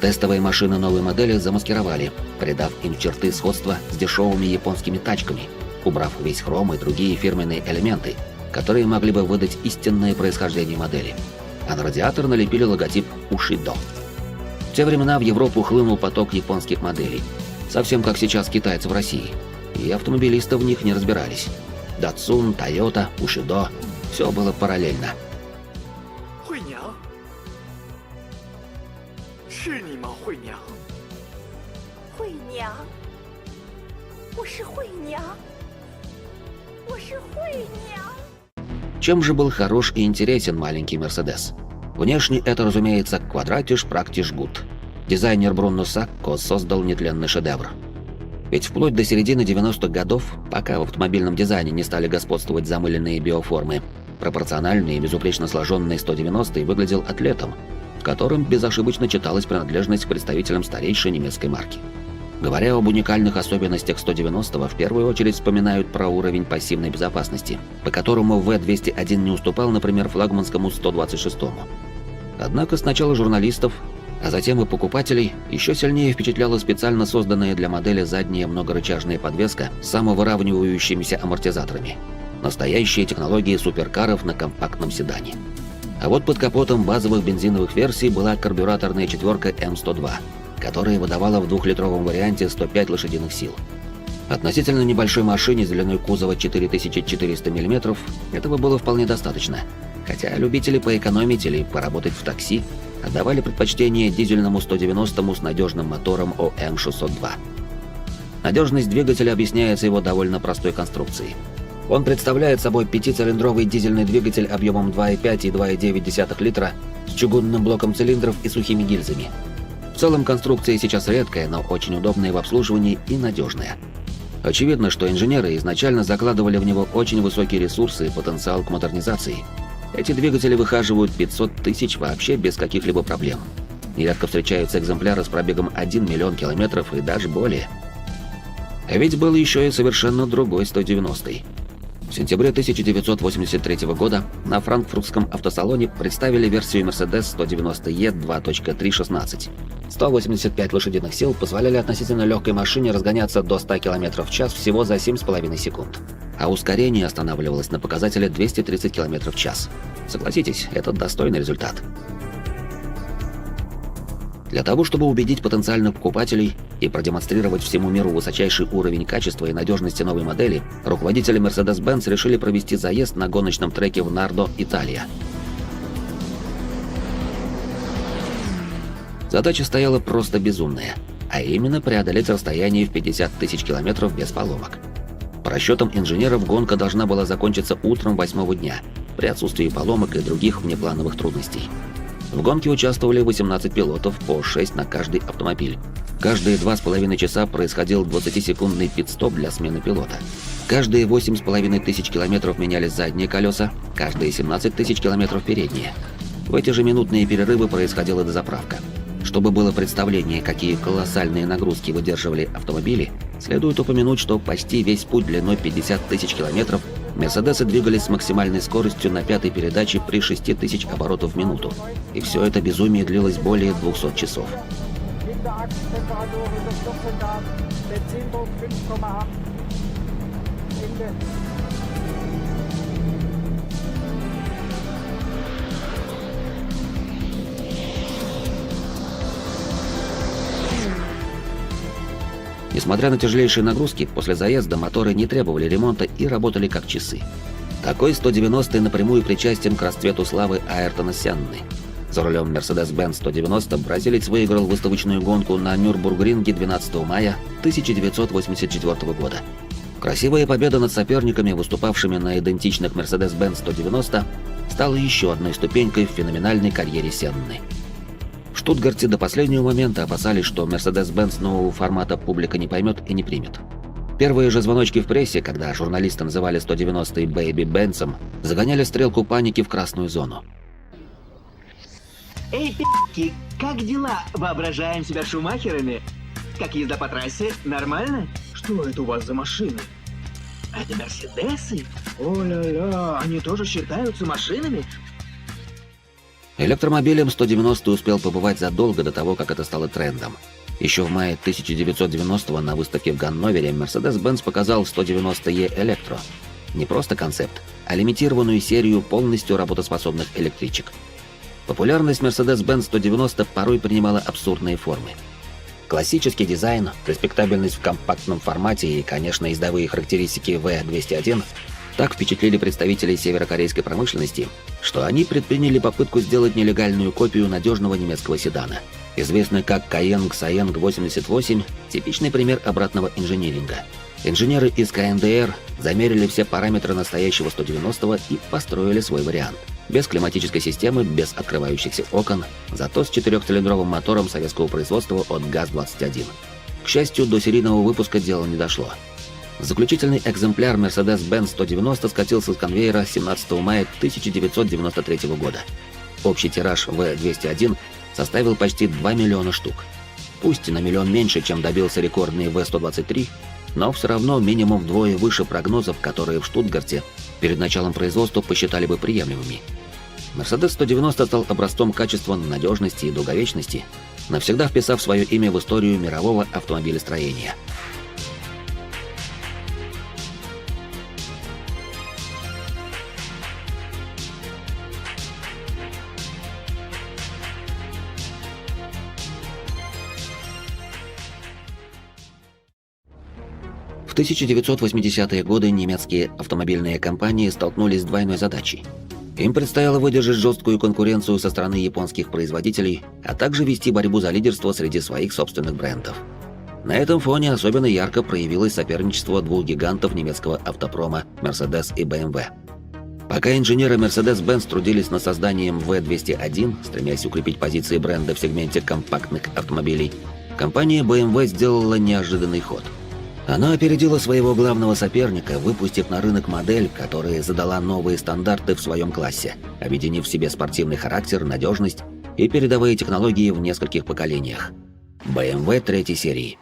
Тестовые машины новой модели замаскировали, придав им черты сходства с дешевыми японскими тачками, убрав весь хром и другие фирменные элементы, которые могли бы выдать истинное происхождение модели. А на радиатор налепили логотип Ushido. В те времена в Европу хлынул поток японских моделей, совсем как сейчас китайцы в России, и автомобилисты в них не разбирались. Datsun, Toyota, Ushido – все было параллельно. 惠娘，是你吗，惠娘？惠娘，我是惠娘，我是惠娘。 Чем же был хорош и интересен маленький Мерседес? Внешне это, разумеется, квадратиш практиш гуд. Дизайнер Бруно Сакко создал нетленный шедевр. Ведь вплоть до середины 90-х годов, пока в автомобильном дизайне не стали господствовать замыленные биоформы, пропорциональный и безупречно сложенный 190-й выглядел атлетом, в котором безошибочно читалась принадлежность к представителям старейшей немецкой марки. Говоря об уникальных особенностях 190-го, в первую очередь вспоминают про уровень пассивной безопасности, по которому V201 не уступал, например, флагманскому 126-му. Однако сначала журналистов, а затем и покупателей еще сильнее впечатляла специально созданная для модели задняя многорычажная подвеска с самовыравнивающимися амортизаторами. Настоящие технологии суперкаров на компактном седане. А вот под капотом базовых бензиновых версий была карбюраторная четверка М102, которая выдавала в 2-литровом варианте 105 лошадиных сил. Относительно небольшой машине с длиной кузова 4400 мм этого было вполне достаточно, хотя любители поэкономить или поработать в такси отдавали предпочтение дизельному 190-му с надежным мотором ОМ602. Надежность двигателя объясняется его довольно простой конструкцией. Он представляет собой 5-цилиндровый дизельный двигатель объемом 2,5 и 2,9 литра с чугунным блоком цилиндров и сухими гильзами. В целом конструкция сейчас редкая, но очень удобная в обслуживании и надежная. Очевидно, что инженеры изначально закладывали в него очень высокие ресурсы и потенциал к модернизации. Эти двигатели выхаживают 500 тысяч вообще без каких-либо проблем. Нередко встречаются экземпляры с пробегом 1 миллион километров и даже более. А ведь был еще и совершенно другой 190-й. В сентябре 1983 года на франкфуртском автосалоне представили версию Mercedes 190E 2.316. 185 лошадиных сил позволяли относительно легкой машине разгоняться до 100 км в час всего за 7,5 секунд. А ускорение останавливалось на показателе 230 км в час. Согласитесь, это достойный результат. Для того, чтобы убедить потенциальных покупателей и продемонстрировать всему миру высочайший уровень качества и надежности новой модели, руководители Mercedes-Benz решили провести заезд на гоночном треке в Нардо, Италия. Задача стояла просто безумная, а именно преодолеть расстояние в 50 тысяч километров без поломок. По расчетам инженеров, гонка должна была закончиться утром 8-го дня, при отсутствии поломок и других внеплановых трудностей. В гонке участвовали 18 пилотов, по 6 на каждый автомобиль. Каждые 2,5 часа происходил 20-секундный пит-стоп для смены пилота. Каждые 8,5 тысяч километров менялись задние колеса, каждые 17 тысяч километров передние. В эти же минутные перерывы происходила дозаправка. Чтобы было представление, какие колоссальные нагрузки выдерживали автомобили, следует упомянуть, что почти весь путь длиной 50 тысяч километров Мерседесы двигались с максимальной скоростью на 5-й передаче при 6000 оборотов в минуту. И все это безумие длилось более 200 часов. Benzindruck 5,8. Ende. Несмотря на тяжелейшие нагрузки, после заезда моторы не требовали ремонта и работали как часы. Такой 190-й напрямую причастен к расцвету славы Айртона Сенны. За рулем Mercedes-Benz 190 бразилец выиграл выставочную гонку на Нюрбургринге 12 мая 1984 года. Красивая победа над соперниками, выступавшими на идентичных Mercedes-Benz 190, стала еще одной ступенькой в феноменальной карьере Сенны. В Штутгарте до последнего момента опасались, что Mercedes-Benz нового формата публика не поймет и не примет. Первые же звоночки в прессе, когда журналисты называли 190-й Бэйби Бенцем, загоняли стрелку паники в красную зону. Эй, пи***ки, как дела? Воображаем себя шумахерами? Как езда по трассе? Нормально? Что это у вас за машины? Это Мерседесы? О-ля-ля, они тоже считаются машинами? Электромобилем 190 успел побывать задолго до того, как это стало трендом. Еще в мае 1990-го на выставке в Ганновере Mercedes-Benz показал 190E Electro. Не просто концепт, а лимитированную серию полностью работоспособных электричек. Популярность Mercedes-Benz 190 порой принимала абсурдные формы. Классический дизайн, респектабельность в компактном формате и, конечно, ездовые характеристики V201 так впечатлили представителей северокорейской промышленности, что они предприняли попытку сделать нелегальную копию надежного немецкого седана. Известный как Cayenne Xiang 88, типичный пример обратного инжиниринга. Инженеры из КНДР замерили все параметры настоящего 190-го и построили свой вариант. Без климатической системы, без открывающихся окон, зато с 4-цилиндровым мотором советского производства от ГАЗ-21. К счастью, до серийного выпуска дело не дошло. Заключительный экземпляр Mercedes-Benz 190 скатился с конвейера 17 мая 1993 года. Общий тираж V201 составил почти 2 миллиона штук. Пусть на миллион меньше, чем добился рекордный V123, но все равно минимум вдвое выше прогнозов, которые в Штутгарте перед началом производства посчитали бы приемлемыми. Mercedes 190 стал образцом качества, надежности и долговечности, навсегда вписав свое имя в историю мирового автомобилестроения. В 1980-е годы немецкие автомобильные компании столкнулись с двойной задачей. Им предстояло выдержать жесткую конкуренцию со стороны японских производителей, а также вести борьбу за лидерство среди своих собственных брендов. На этом фоне особенно ярко проявилось соперничество двух гигантов немецкого автопрома Mercedes и BMW. Пока инженеры Mercedes-Benz трудились над созданием V201, стремясь укрепить позиции бренда в сегменте компактных автомобилей, компания BMW сделала неожиданный ход. Она опередила своего главного соперника, выпустив на рынок модель, которая задала новые стандарты в своем классе, объединив в себе спортивный характер, надежность и передовые технологии в нескольких поколениях. BMW 3 серии.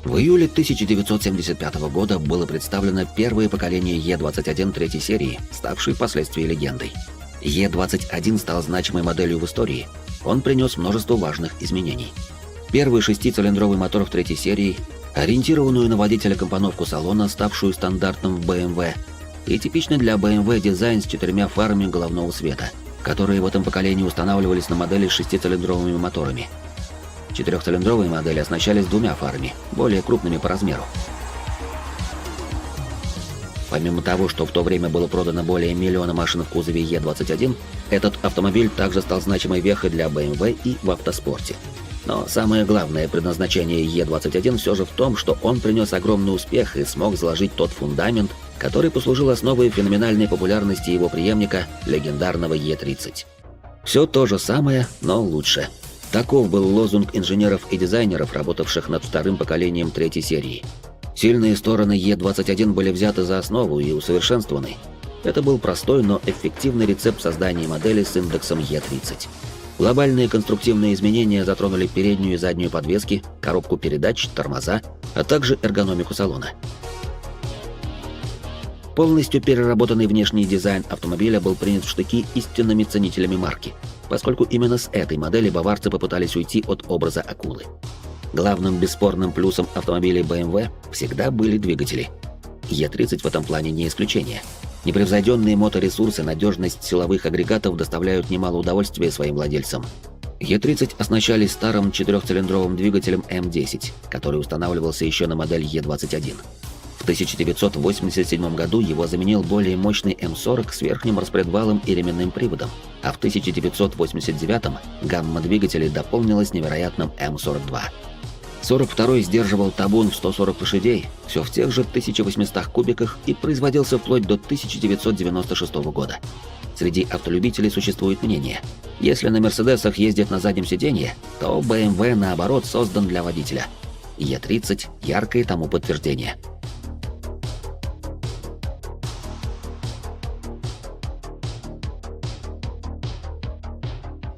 В июле 1975 года было представлено первое поколение Е21 3 серии, ставшей впоследствии легендой. Е21 стал значимой моделью в истории. Он принес множество важных изменений. Первый 6-цилиндровый мотор в 3 серии, ориентированную на водителя компоновку салона, ставшую стандартом в BMW, и типичный для BMW дизайн с 4 фарами головного света, которые в этом поколении устанавливались на модели с 6-цилиндровыми моторами. 4-цилиндровые модели оснащались 2 фарами, более крупными по размеру. Помимо того, что в то время было продано более миллиона машин в кузове Е21, этот автомобиль также стал значимой вехой для BMW и в автоспорте. Но самое главное предназначение Е21 все же в том, что он принес огромный успех и смог заложить тот фундамент, который послужил основой феноменальной популярности его преемника, легендарного Е30. Все то же самое, но лучше. Таков был лозунг инженеров и дизайнеров, работавших над вторым поколением 3 серии. Сильные стороны Е21 были взяты за основу и усовершенствованы. Это был простой, но эффективный рецепт создания модели с индексом Е30. Глобальные конструктивные изменения затронули переднюю и заднюю подвески, коробку передач, тормоза, а также эргономику салона. Полностью переработанный внешний дизайн автомобиля был принят в штыки истинными ценителями марки, поскольку именно с этой модели баварцы попытались уйти от образа акулы. Главным бесспорным плюсом автомобилей BMW всегда были двигатели. Е30 в этом плане не исключение. Непревзойденные моторесурсы, надежность силовых агрегатов доставляют немало удовольствия своим владельцам. Е30 оснащались старым четырехцилиндровым двигателем М10, который устанавливался еще на модель Е21. В 1987 году его заменил более мощный М40 с верхним распредвалом и ременным приводом, а в 1989 гамма двигателей дополнилась невероятным М42. 42-й сдерживал табун в 140 лошадей, все в тех же 1800 кубиках и производился вплоть до 1996 года. Среди автолюбителей существует мнение: если на Мерседесах ездят на заднем сиденье, то BMW наоборот создан для водителя. Е30 – яркое тому подтверждение.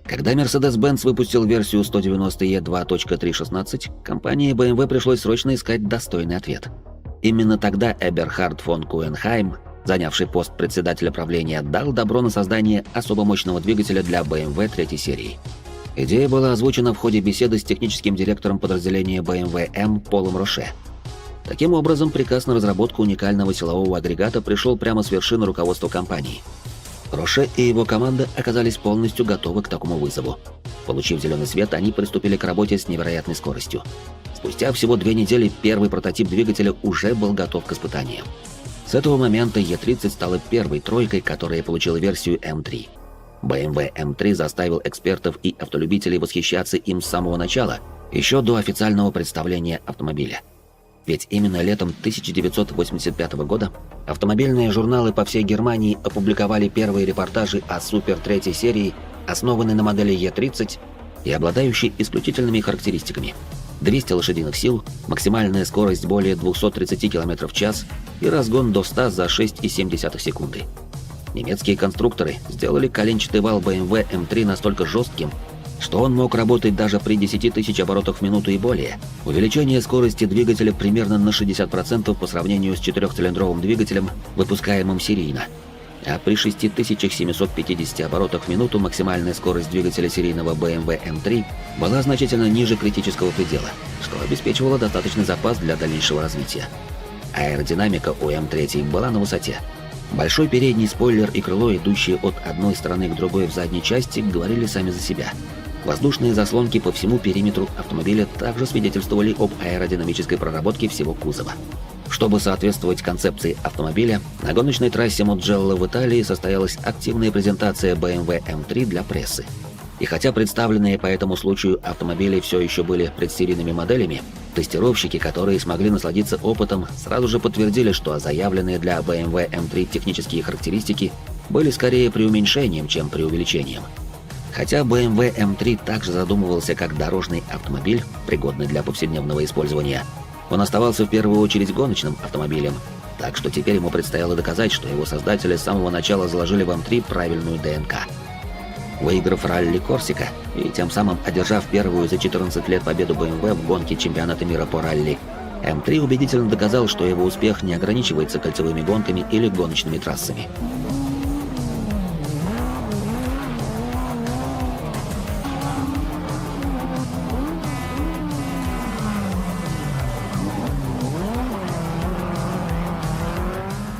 Когда Mercedes-Benz выпустил версию 190E 2.3.16, компании BMW пришлось срочно искать достойный ответ. Именно тогда Эберхард фон Куенхайм, занявший пост председателя правления, дал добро на создание особо мощного двигателя для BMW третьей серии. Идея была озвучена в ходе беседы с техническим директором подразделения BMW M Полом Роше. Таким образом, приказ на разработку уникального силового агрегата пришел прямо с вершины руководства компании. Роше и его команда оказались полностью готовы к такому вызову. Получив зеленый свет, они приступили к работе с невероятной скоростью. Спустя всего 2 недели первый прототип двигателя уже был готов к испытаниям. С этого момента Е30 стала первой тройкой, которая получила версию М3. BMW M3 заставил экспертов и автолюбителей восхищаться им с самого начала, еще до официального представления автомобиля. Ведь именно летом 1985 года автомобильные журналы по всей Германии опубликовали первые репортажи о Супер третьей серии, основанной на модели Е30 и обладающей исключительными характеристиками: 200 лошадиных сил, максимальная скорость более 230 км в час и разгон до 100 за 6,7 секунды. Немецкие конструкторы сделали коленчатый вал BMW M3 настолько жестким, что он мог работать даже при 10 тысяч оборотах в минуту и более. Увеличение скорости двигателя примерно на 60% по сравнению с 4-цилиндровым двигателем, выпускаемым серийно. А при 6750 оборотах в минуту максимальная скорость двигателя серийного BMW M3 была значительно ниже критического предела, что обеспечивало достаточный запас для дальнейшего развития. Аэродинамика у M3 была на высоте. Большой передний спойлер и крыло, идущие от одной стороны к другой в задней части, говорили сами за себя. Воздушные заслонки по всему периметру автомобиля также свидетельствовали об аэродинамической проработке всего кузова. Чтобы соответствовать концепции автомобиля, на гоночной трассе Муджелло в Италии состоялась активная презентация BMW M3 для прессы. И хотя представленные по этому случаю автомобили все еще были предсерийными моделями, тестировщики, которые смогли насладиться опытом, сразу же подтвердили, что заявленные для BMW M3 технические характеристики были скорее преуменьшением, чем преувеличением. Хотя BMW M3 также задумывался как дорожный автомобиль, пригодный для повседневного использования, он оставался в первую очередь гоночным автомобилем, так что теперь ему предстояло доказать, что его создатели с самого начала заложили в M3 правильную ДНК. Выиграв ралли Корсика и тем самым одержав первую за 14 лет победу BMW в гонке чемпионата мира по ралли, М3 убедительно доказал, что его успех не ограничивается кольцевыми гонками или гоночными трассами.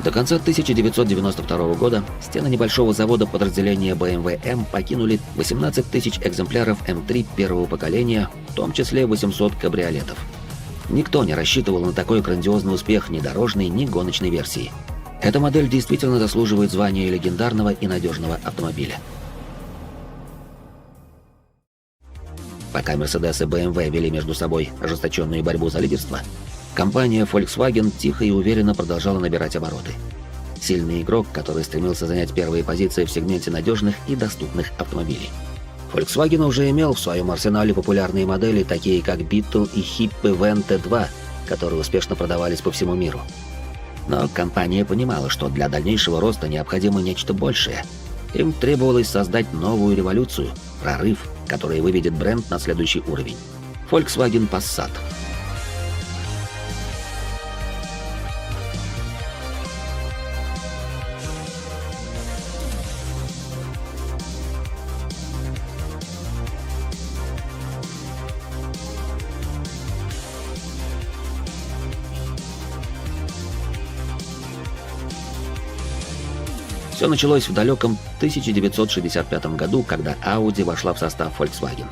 До конца 1992 года стены небольшого завода подразделения BMW M покинули 18 тысяч экземпляров М3 первого поколения, в том числе 800 кабриолетов. Никто не рассчитывал на такой грандиозный успех ни дорожной, ни гоночной версии. Эта модель действительно заслуживает звания легендарного и надежного автомобиля. Пока Mercedes и BMW вели между собой ожесточенную борьбу за лидерство, компания Volkswagen тихо и уверенно продолжала набирать обороты. Сильный игрок, который стремился занять первые позиции в сегменте надежных и доступных автомобилей. Volkswagen уже имел в своем арсенале популярные модели, такие как Beetle и Hippie Van T2, которые успешно продавались по всему миру. Но компания понимала, что для дальнейшего роста необходимо нечто большее. Им требовалось создать новую революцию, прорыв, который выведет бренд на следующий уровень. Volkswagen Passat. Все началось в далеком 1965 году, когда Audi вошла в состав Volkswagen.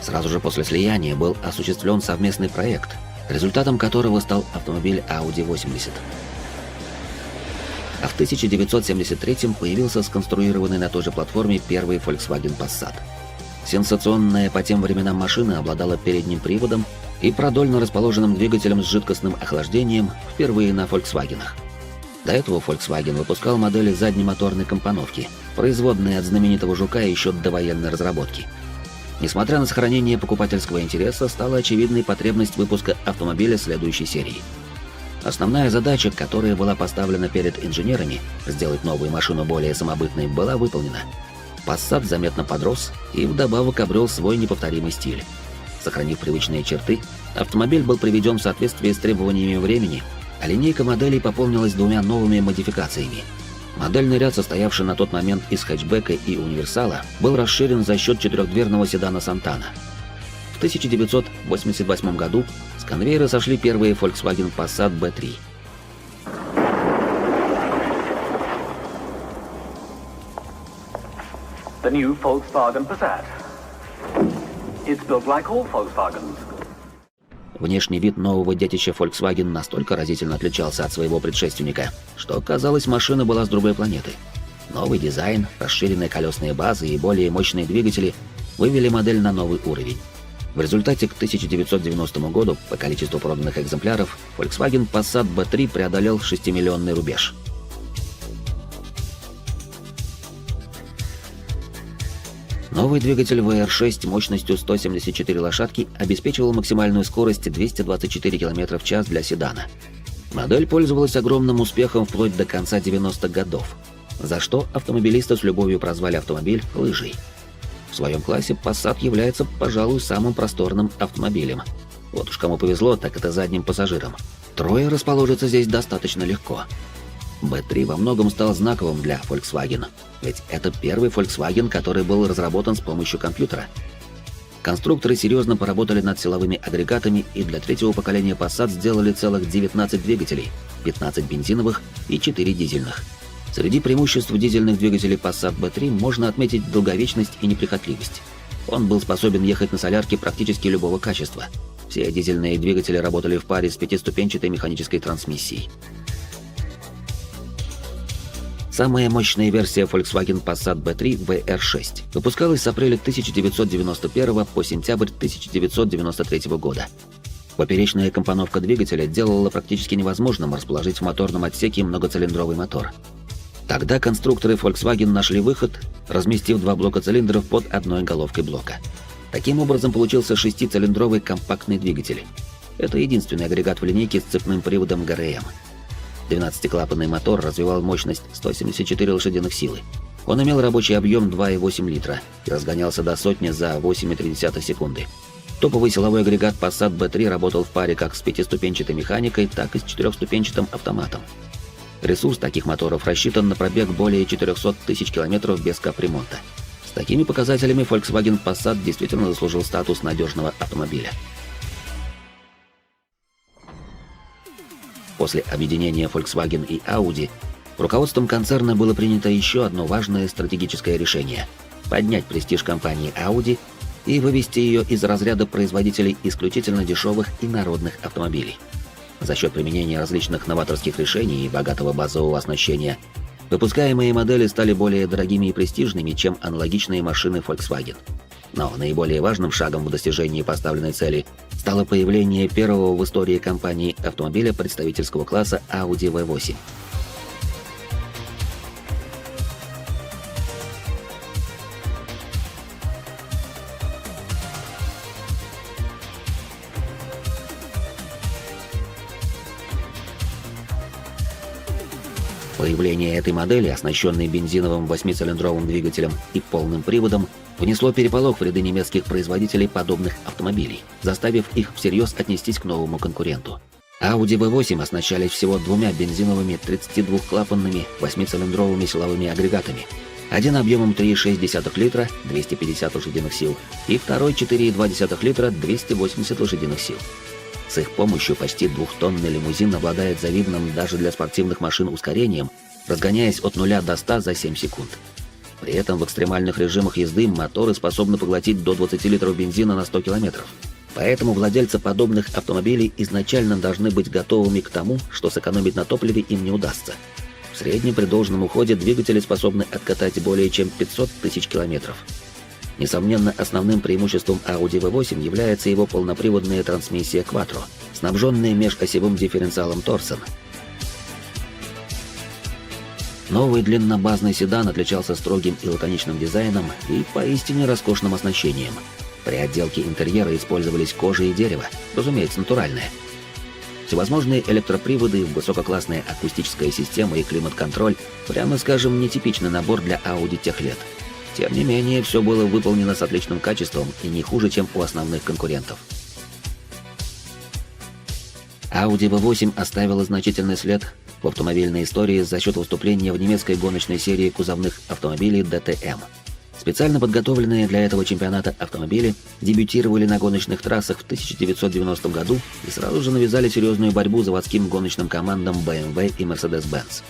Сразу же после слияния был осуществлен совместный проект, результатом которого стал автомобиль Audi 80. А в 1973 появился сконструированный на той же платформе первый Volkswagen Passat. Сенсационная по тем временам машина обладала передним приводом и продольно расположенным двигателем с жидкостным охлаждением впервые на Volkswagen'ах. До этого Volkswagen выпускал модели заднемоторной компоновки, производные от знаменитого Жука еще до военной разработки. Несмотря на сохранение покупательского интереса, стала очевидной потребность выпуска автомобиля следующей серии. Основная задача, которая была поставлена перед инженерами, сделать новую машину более самобытной, была выполнена. Passat заметно подрос и вдобавок обрел свой неповторимый стиль. Сохранив привычные черты, автомобиль был приведен в соответствие с требованиями времени, а линейка моделей пополнилась двумя новыми модификациями. Модельный ряд, состоявший на тот момент из хэтчбека и универсала, был расширен за счет четырехдверного седана Santana. В 1988 году с конвейера сошли первые Volkswagen Passat B3. The new Volkswagen Passat. It's built like all Volkswagens. Внешний вид нового детища Volkswagen настолько разительно отличался от своего предшественника, что, казалось, машина была с другой планеты. Новый дизайн, расширенные колесные базы и более мощные двигатели вывели модель на новый уровень. В результате к 1990 году по количеству проданных экземпляров Volkswagen Passat B3 преодолел 6-миллионный рубеж. Новый двигатель VR6 мощностью 174 лошадки обеспечивал максимальную скорость 224 км в час для седана. Модель пользовалась огромным успехом вплоть до конца 90-х годов, за что автомобилисты с любовью прозвали автомобиль «лыжей». В своем классе Passat является, пожалуй, самым просторным автомобилем. Вот уж кому повезло, так это задним пассажирам. Трое расположиться здесь достаточно легко. B3 во многом стал знаковым для Volkswagen, ведь это первый Volkswagen, который был разработан с помощью компьютера. Конструкторы серьезно поработали над силовыми агрегатами и для третьего поколения Passat сделали целых 19 двигателей, 15 бензиновых и 4 дизельных. Среди преимуществ дизельных двигателей Passat B3 можно отметить долговечность и неприхотливость. Он был способен ехать на солярке практически любого качества. Все дизельные двигатели работали в паре с пятиступенчатой механической трансмиссией. Самая мощная версия Volkswagen Passat B3 VR6 выпускалась с апреля 1991 по сентябрь 1993 года. Поперечная компоновка двигателя делала практически невозможным расположить в моторном отсеке многоцилиндровый мотор. Тогда конструкторы Volkswagen нашли выход, разместив два блока цилиндров под одной головкой блока. Таким образом получился 6-цилиндровый компактный двигатель. Это единственный агрегат в линейке с цепным приводом ГРМ. 12-клапанный мотор развивал мощность 174 лошадиных силы. Он имел рабочий объем 2,8 литра и разгонялся до сотни за 8,3 секунды. Топовый силовой агрегат Passat B3 работал в паре как с пятиступенчатой механикой, так и с четырехступенчатым автоматом. Ресурс таких моторов рассчитан на пробег более 400 тысяч километров без капремонта. С такими показателями Volkswagen Passat действительно заслужил статус надежного автомобиля. После объединения Volkswagen и Audi руководством концерна было принято еще одно важное стратегическое решение – поднять престиж компании Audi и вывести ее из разряда производителей исключительно дешевых и народных автомобилей. За счет применения различных новаторских решений и богатого базового оснащения, выпускаемые модели стали более дорогими и престижными, чем аналогичные машины Volkswagen. Но наиболее важным шагом в достижении поставленной цели стало появление первого в истории компании автомобиля представительского класса Audi V8. Появление этой модели, оснащенной бензиновым 8-цилиндровым двигателем и полным приводом, внесло переполох в ряды немецких производителей подобных автомобилей, заставив их всерьез отнестись к новому конкуренту. Audi V8 оснащались всего двумя бензиновыми 32-клапанными 8-цилиндровыми силовыми агрегатами. Один объемом 3,6 литра, 250 лошадиных сил, и второй 4,2 литра, 280 лошадиных сил. С их помощью почти двухтонный лимузин обладает завидным даже для спортивных машин ускорением, разгоняясь от 0 до 100 за 7 секунд. При этом в экстремальных режимах езды моторы способны поглотить до 20 литров бензина на 100 километров. Поэтому владельцы подобных автомобилей изначально должны быть готовыми к тому, что сэкономить на топливе им не удастся. В среднем при должном уходе двигатели способны откатать более чем 500 тысяч километров. Несомненно, основным преимуществом Audi V8 является его полноприводная трансмиссия Quattro, снабженная межосевым дифференциалом Torsen. Новый длиннобазный седан отличался строгим и лаконичным дизайном и поистине роскошным оснащением. При отделке интерьера использовались кожа и дерево, разумеется, натуральное. Всевозможные электроприводы, высококлассная акустическая система и климат-контроль, прямо скажем, нетипичный набор для Audi тех лет. Тем не менее, все было выполнено с отличным качеством и не хуже, чем у основных конкурентов. Audi V8 оставила значительный след в автомобильной истории за счет выступления в немецкой гоночной серии кузовных автомобилей DTM. Специально подготовленные для этого чемпионата автомобили дебютировали на гоночных трассах в 1990 году и сразу же навязали серьезную борьбу заводским гоночным командам BMW и Mercedes-Benz.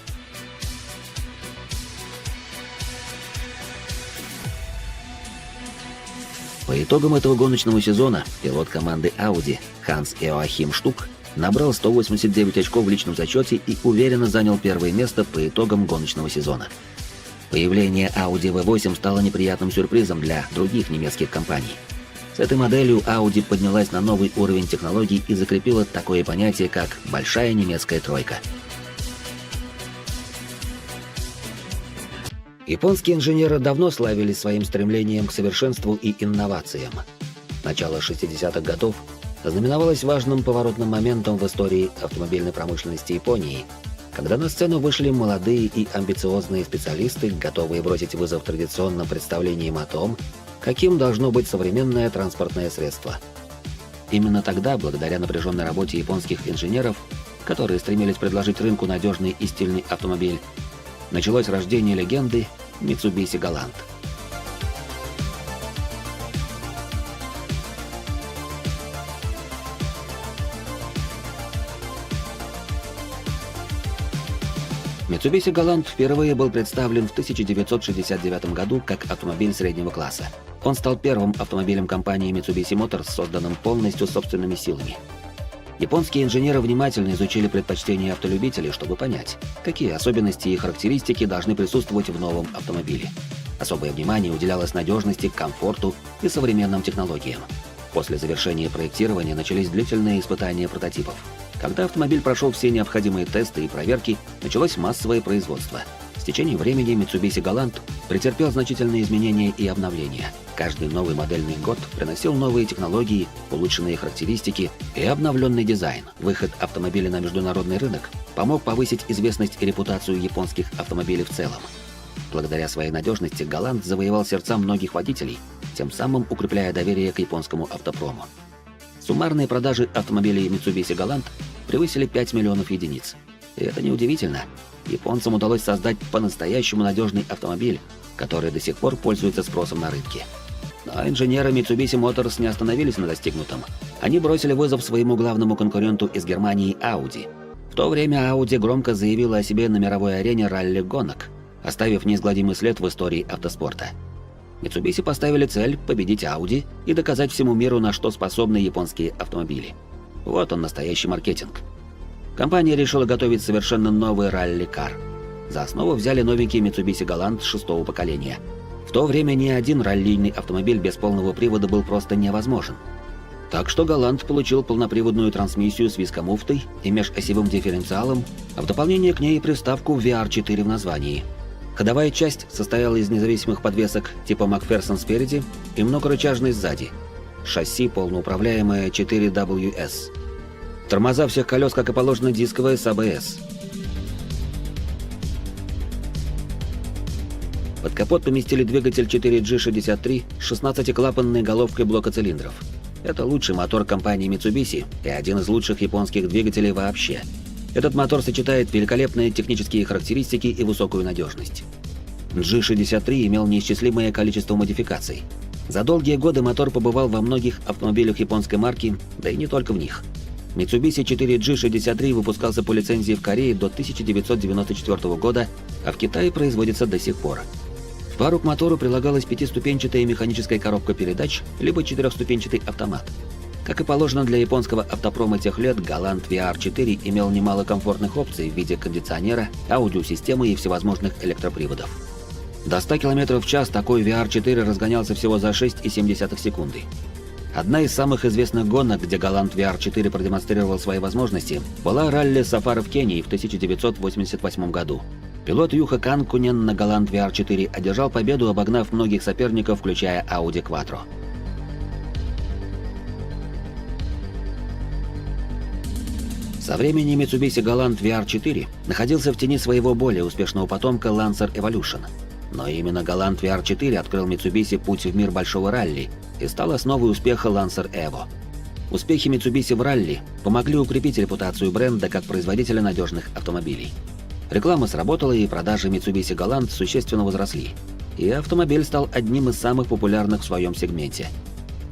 По итогам этого гоночного сезона пилот команды Audi Ханс Иоахим Штук набрал 189 очков в личном зачете и уверенно занял первое место по итогам гоночного сезона. Появление Audi V8 стало неприятным сюрпризом для других немецких компаний. С этой моделью Audi поднялась на новый уровень технологий и закрепила такое понятие, как «большая немецкая тройка». Японские инженеры давно славились своим стремлением к совершенству и инновациям. Начало 60-х годов ознаменовалось важным поворотным моментом в истории автомобильной промышленности Японии, когда на сцену вышли молодые и амбициозные специалисты, готовые бросить вызов традиционным представлениям о том, каким должно быть современное транспортное средство. Именно тогда, благодаря напряженной работе японских инженеров, которые стремились предложить рынку надежный и стильный автомобиль, началось рождение легенды Mitsubishi Galant. Mitsubishi Galant впервые был представлен в 1969 году как автомобиль среднего класса. Он стал первым автомобилем компании Mitsubishi Motors, созданным полностью собственными силами. Японские инженеры внимательно изучили предпочтения автолюбителей, чтобы понять, какие особенности и характеристики должны присутствовать в новом автомобиле. Особое внимание уделялось надежности, комфорту и современным технологиям. После завершения проектирования начались длительные испытания прототипов. Когда автомобиль прошел все необходимые тесты и проверки, началось массовое производство. С течением времени Mitsubishi Galant претерпел значительные изменения и обновления. Каждый новый модельный год приносил новые технологии, улучшенные характеристики и обновленный дизайн. Выход автомобиля на международный рынок помог повысить известность и репутацию японских автомобилей в целом. Благодаря своей надежности Galant завоевал сердца многих водителей, тем самым укрепляя доверие к японскому автопрому. Суммарные продажи автомобилей Mitsubishi Galant превысили 5 миллионов единиц. И это неудивительно. Японцам удалось создать по-настоящему надежный автомобиль, который до сих пор пользуется спросом на рынке. Но инженеры Mitsubishi Motors не остановились на достигнутом. Они бросили вызов своему главному конкуренту из Германии Audi. В то время Audi громко заявила о себе на мировой арене ралли-гонок, оставив неизгладимый след в истории автоспорта. Mitsubishi поставили цель победить Audi и доказать всему миру, на что способны японские автомобили. Вот он, настоящий маркетинг. Компания решила готовить совершенно новый ралли-кар. За основу взяли новенький Mitsubishi Galant 6-го поколения. В то время ни один раллийный автомобиль без полного привода был просто невозможен. Так что Galant получил полноприводную трансмиссию с вискомуфтой и межосевым дифференциалом, а в дополнение к ней приставку VR4 в названии. Ходовая часть состояла из независимых подвесок типа Макферсон спереди и многорычажной сзади. Шасси полноуправляемое 4WS. Тормоза всех колес, как и положено, дисковые с ABS. Под капот поместили двигатель 4G63 с 16-клапанной головкой блока цилиндров. Это лучший мотор компании Mitsubishi и один из лучших японских двигателей вообще. Этот мотор сочетает великолепные технические характеристики и высокую надежность. G63 имел неисчислимое количество модификаций. За долгие годы мотор побывал во многих автомобилях японской марки, да и не только в них. Mitsubishi 4G63 выпускался по лицензии в Корее до 1994 года, а в Китае производится до сих пор. В пару к мотору прилагалась 5-ступенчатая механическая коробка передач, либо 4-ступенчатый автомат. Как и положено для японского автопрома тех лет, Galant VR4 имел немало комфортных опций в виде кондиционера, аудиосистемы и всевозможных электроприводов. До 100 км в час такой VR4 разгонялся всего за 6,7 секунды. Одна из самых известных гонок, где Galant VR4 продемонстрировал свои возможности, была ралли Сафари в Кении в 1988 году. Пилот Юха Канкунен на Galant VR4 одержал победу, обогнав многих соперников, включая Audi Quattro. Со времени Mitsubishi Galant VR4 находился в тени своего более успешного потомка Lancer Evolution. Но именно Galant VR4 открыл Mitsubishi путь в мир большого ралли и стал основой успеха Lancer Evo. Успехи Mitsubishi в ралли помогли укрепить репутацию бренда как производителя надежных автомобилей. Реклама сработала, и продажи Mitsubishi Galant существенно возросли, и автомобиль стал одним из самых популярных в своем сегменте.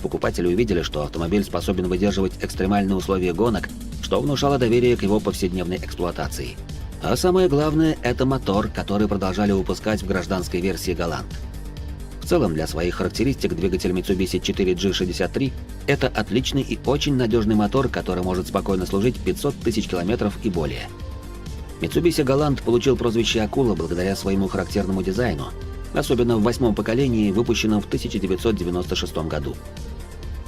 Покупатели увидели, что автомобиль способен выдерживать экстремальные условия гонок, что внушало доверие к его повседневной эксплуатации. А самое главное – это мотор, который продолжали выпускать в гражданской версии Galant. В целом, для своих характеристик двигатель Mitsubishi 4G63 – это отличный и очень надежный мотор, который может спокойно служить 500 тысяч километров и более. Mitsubishi Galant получил прозвище «Акула» благодаря своему характерному дизайну, особенно в 8-м поколении, выпущенном в 1996 году.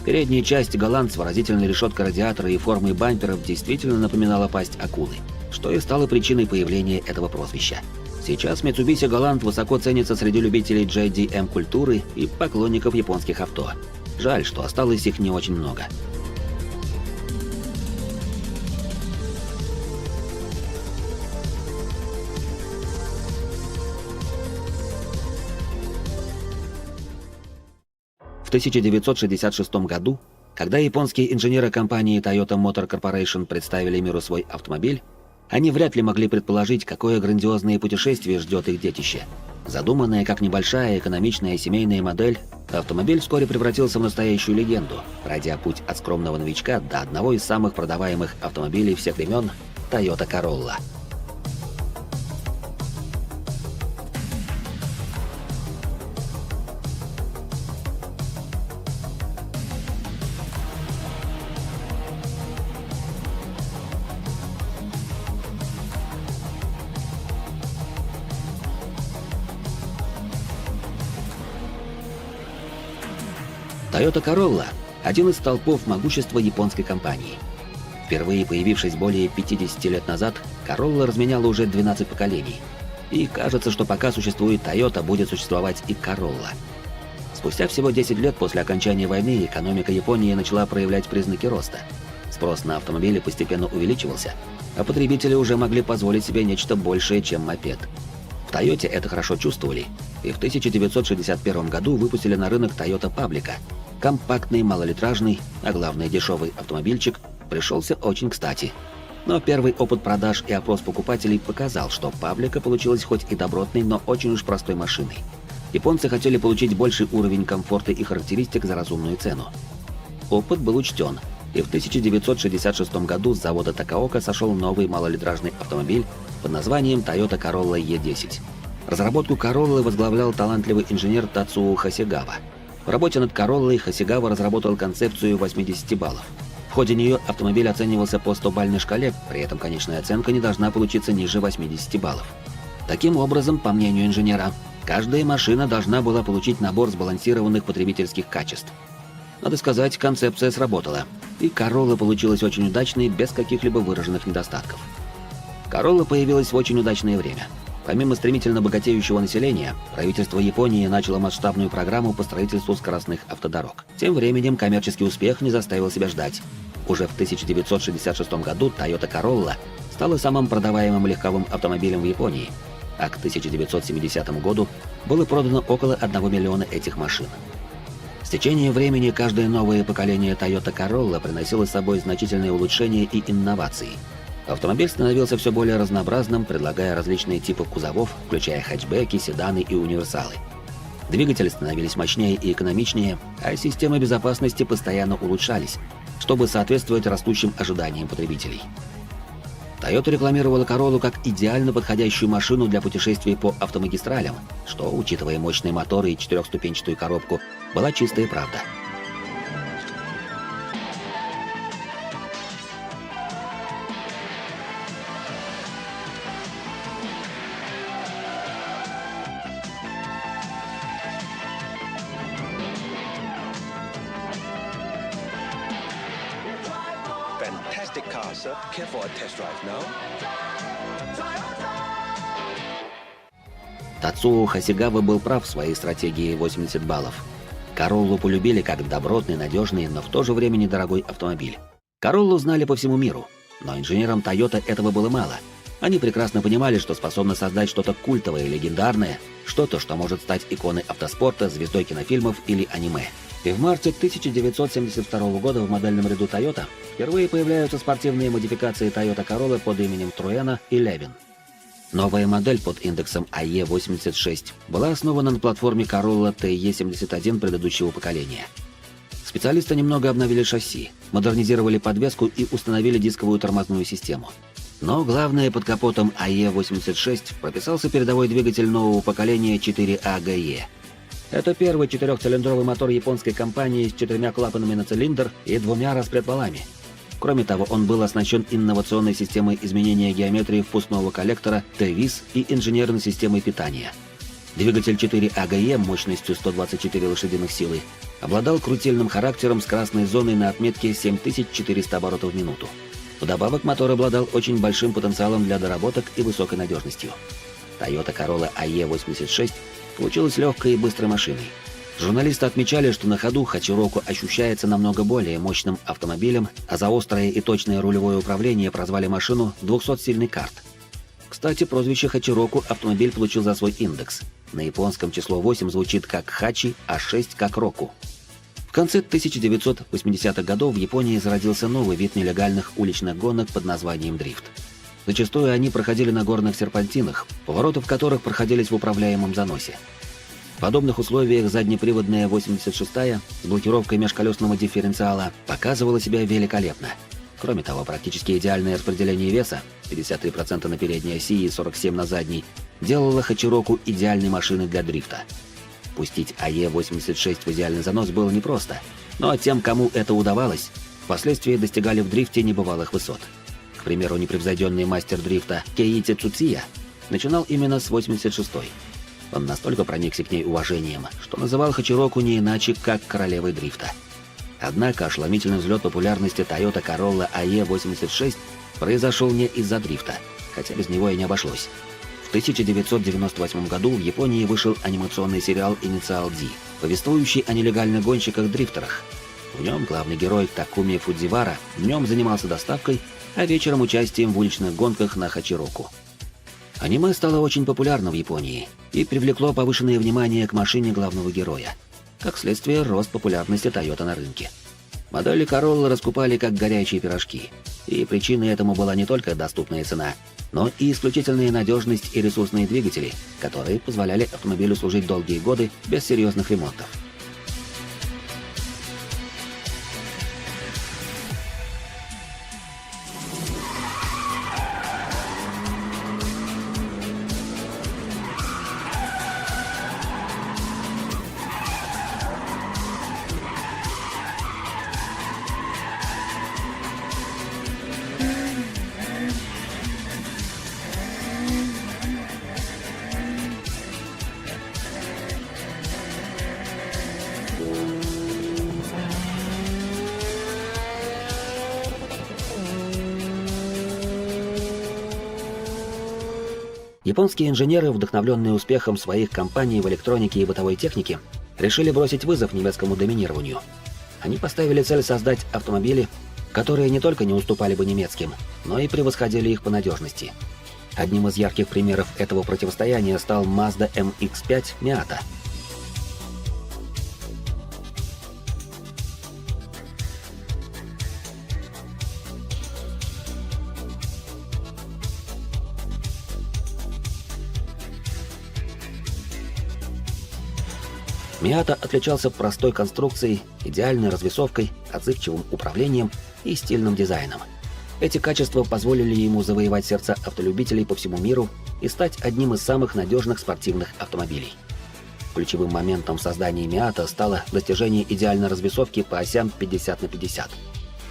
Передняя часть Galant с выразительной решеткой радиатора и формой бамперов действительно напоминала пасть акулы, что и стало причиной появления этого прозвища. Сейчас Mitsubishi Galant высоко ценится среди любителей JDM-культуры и поклонников японских авто. Жаль, что осталось их не очень много. В 1966 году, когда японские инженеры компании Toyota Motor Corporation представили миру свой автомобиль, они вряд ли могли предположить, какое грандиозное путешествие ждет их детище. Задуманная как небольшая экономичная семейная модель, автомобиль вскоре превратился в настоящую легенду, пройдя путь от скромного новичка до одного из самых продаваемых автомобилей всех времен – Toyota Corolla. Toyota Corolla – один из столпов могущества японской компании. Впервые появившись более 50 лет назад, Corolla разменяла уже 12 поколений. И кажется, что пока существует Toyota, будет существовать и Corolla. Спустя всего 10 лет после окончания войны экономика Японии начала проявлять признаки роста. Спрос на автомобили постепенно увеличивался, а потребители уже могли позволить себе нечто большее, чем мопед. В Toyota это хорошо чувствовали, и в 1961 году выпустили на рынок Toyota Publica. Компактный, малолитражный, а главное дешевый автомобильчик пришелся очень кстати. Но первый опыт продаж и опрос покупателей показал, что Publica получилась хоть и добротной, но очень уж простой машиной. Японцы хотели получить больший уровень комфорта и характеристик за разумную цену. Опыт был учтен, и в 1966 году с завода Такаока сошел новый малолитражный автомобиль под названием Toyota Corolla E10. Разработку Corolla возглавлял талантливый инженер Тацуо Хасигава. В работе над Corolla Хасигава разработал концепцию 80 баллов. В ходе нее автомобиль оценивался по 100-бальной шкале, при этом конечная оценка не должна получиться ниже 80 баллов. Таким образом, по мнению инженера, каждая машина должна была получить набор сбалансированных потребительских качеств. Надо сказать, концепция сработала, и Corolla получилась очень удачной, без каких-либо выраженных недостатков. Corolla появилась в очень удачное время. Помимо стремительно богатеющего населения, правительство Японии начало масштабную программу по строительству скоростных автодорог. Тем временем коммерческий успех не заставил себя ждать. Уже в 1966 году Toyota Corolla стала самым продаваемым легковым автомобилем в Японии. а к 1970 году было продано около 1 миллиона этих машин. С течением времени каждое новое поколение Toyota Corolla приносило с собой значительные улучшения и инновации. Автомобиль становился все более разнообразным, предлагая различные типы кузовов, включая хэтчбеки, седаны и универсалы. Двигатели становились мощнее и экономичнее, а системы безопасности постоянно улучшались, чтобы соответствовать растущим ожиданиям потребителей. Toyota рекламировала Corolla как идеально подходящую машину для путешествий по автомагистралям, что, учитывая мощные моторы и четырехступенчатую коробку, была чистая правда. Fantastic car, sir. Care for a test drive now? Тацуо Хасигава был прав в своей стратегии 80 баллов. Короллу полюбили как добротный, надежный, но в то же время недорогой автомобиль. Короллу знали по всему миру, но инженерам Toyota этого было мало. Они прекрасно понимали, что способны создать что-то культовое, легендарное, что-то, что может стать иконой автоспорта, звездой кинофильмов или аниме. И в марте 1972 года в модельном ряду Toyota впервые появляются спортивные модификации Toyota Corolla под именем Trueno и Levin. Новая модель под индексом AE86 была основана на платформе Corolla TE71 предыдущего поколения. Специалисты немного обновили шасси, модернизировали подвеску и установили дисковую тормозную систему. Но главное, под капотом AE86 прописался передовой двигатель нового поколения 4AGE. Это первый четырехцилиндровый мотор японской компании с 4 клапанами на цилиндр и 2 распредвалами. Кроме того, он был оснащен инновационной системой изменения геометрии впускного коллектора T-Vis и инженерной системой питания. Двигатель 4AGE мощностью 124 лошадиных силы обладал крутильным характером с красной зоной на отметке 7400 оборотов в минуту. Вдобавок, мотор обладал очень большим потенциалом для доработок и высокой надежностью. Toyota Corolla AE86 получилась легкой и быстрой машиной. Журналисты отмечали, что на ходу Хачироку ощущается намного более мощным автомобилем, а за острое и точное рулевое управление прозвали машину 200-сильный карт. Кстати, прозвище Хачироку автомобиль получил за свой индекс. На японском число 8 звучит как Хачи, а 6 как Року. В конце 1980-х годов в Японии зародился новый вид нелегальных уличных гонок под названием дрифт. Зачастую они проходили на горных серпантинах, повороты в которых проходились в управляемом заносе. В подобных условиях заднеприводная 86-я с блокировкой межколесного дифференциала показывала себя великолепно. Кроме того, практически идеальное распределение веса, 53% на передней оси и 47% на задней, делало Хачироку идеальной машиной для дрифта. Пустить AE86 в идеальный занос было непросто, но тем, кому это удавалось, впоследствии достигали в дрифте небывалых высот. К примеру, непревзойденный мастер дрифта Кейити Цуция начинал именно с 86-й. Он настолько проникся к ней уважением, что называл Хачироку не иначе, как королевой дрифта. Однако ошеломительный взлет популярности Toyota Corolla AE86 произошел не из-за дрифта, хотя без него и не обошлось. В 1998 году в Японии вышел анимационный сериал «Инициал D», повествующий о нелегальных гонщиках-дрифтерах. В нем главный герой Такуми Фудзивара днем занимался доставкой, а вечером участием в уличных гонках на Хачироку. Аниме стало очень популярно в Японии и привлекло повышенное внимание к машине главного героя. Как следствие, рост популярности Toyota на рынке. Модели Corolla раскупали как горячие пирожки, и причиной этому была не только доступная цена, но и исключительная надежность и ресурсные двигатели, которые позволяли автомобилю служить долгие годы без серьезных ремонтов. Японские инженеры, вдохновленные успехом своих компаний в электронике и бытовой технике, решили бросить вызов немецкому доминированию. Они поставили цель создать автомобили, которые не только не уступали бы немецким, но и превосходили их по надежности. Одним из ярких примеров этого противостояния стал Mazda MX-5 Miata. Miata отличался простой конструкцией, идеальной развесовкой, отзывчивым управлением и стильным дизайном. Эти качества позволили ему завоевать сердца автолюбителей по всему миру и стать одним из самых надежных спортивных автомобилей. Ключевым моментом в создании Miata стало достижение идеальной развесовки по осям 50/50.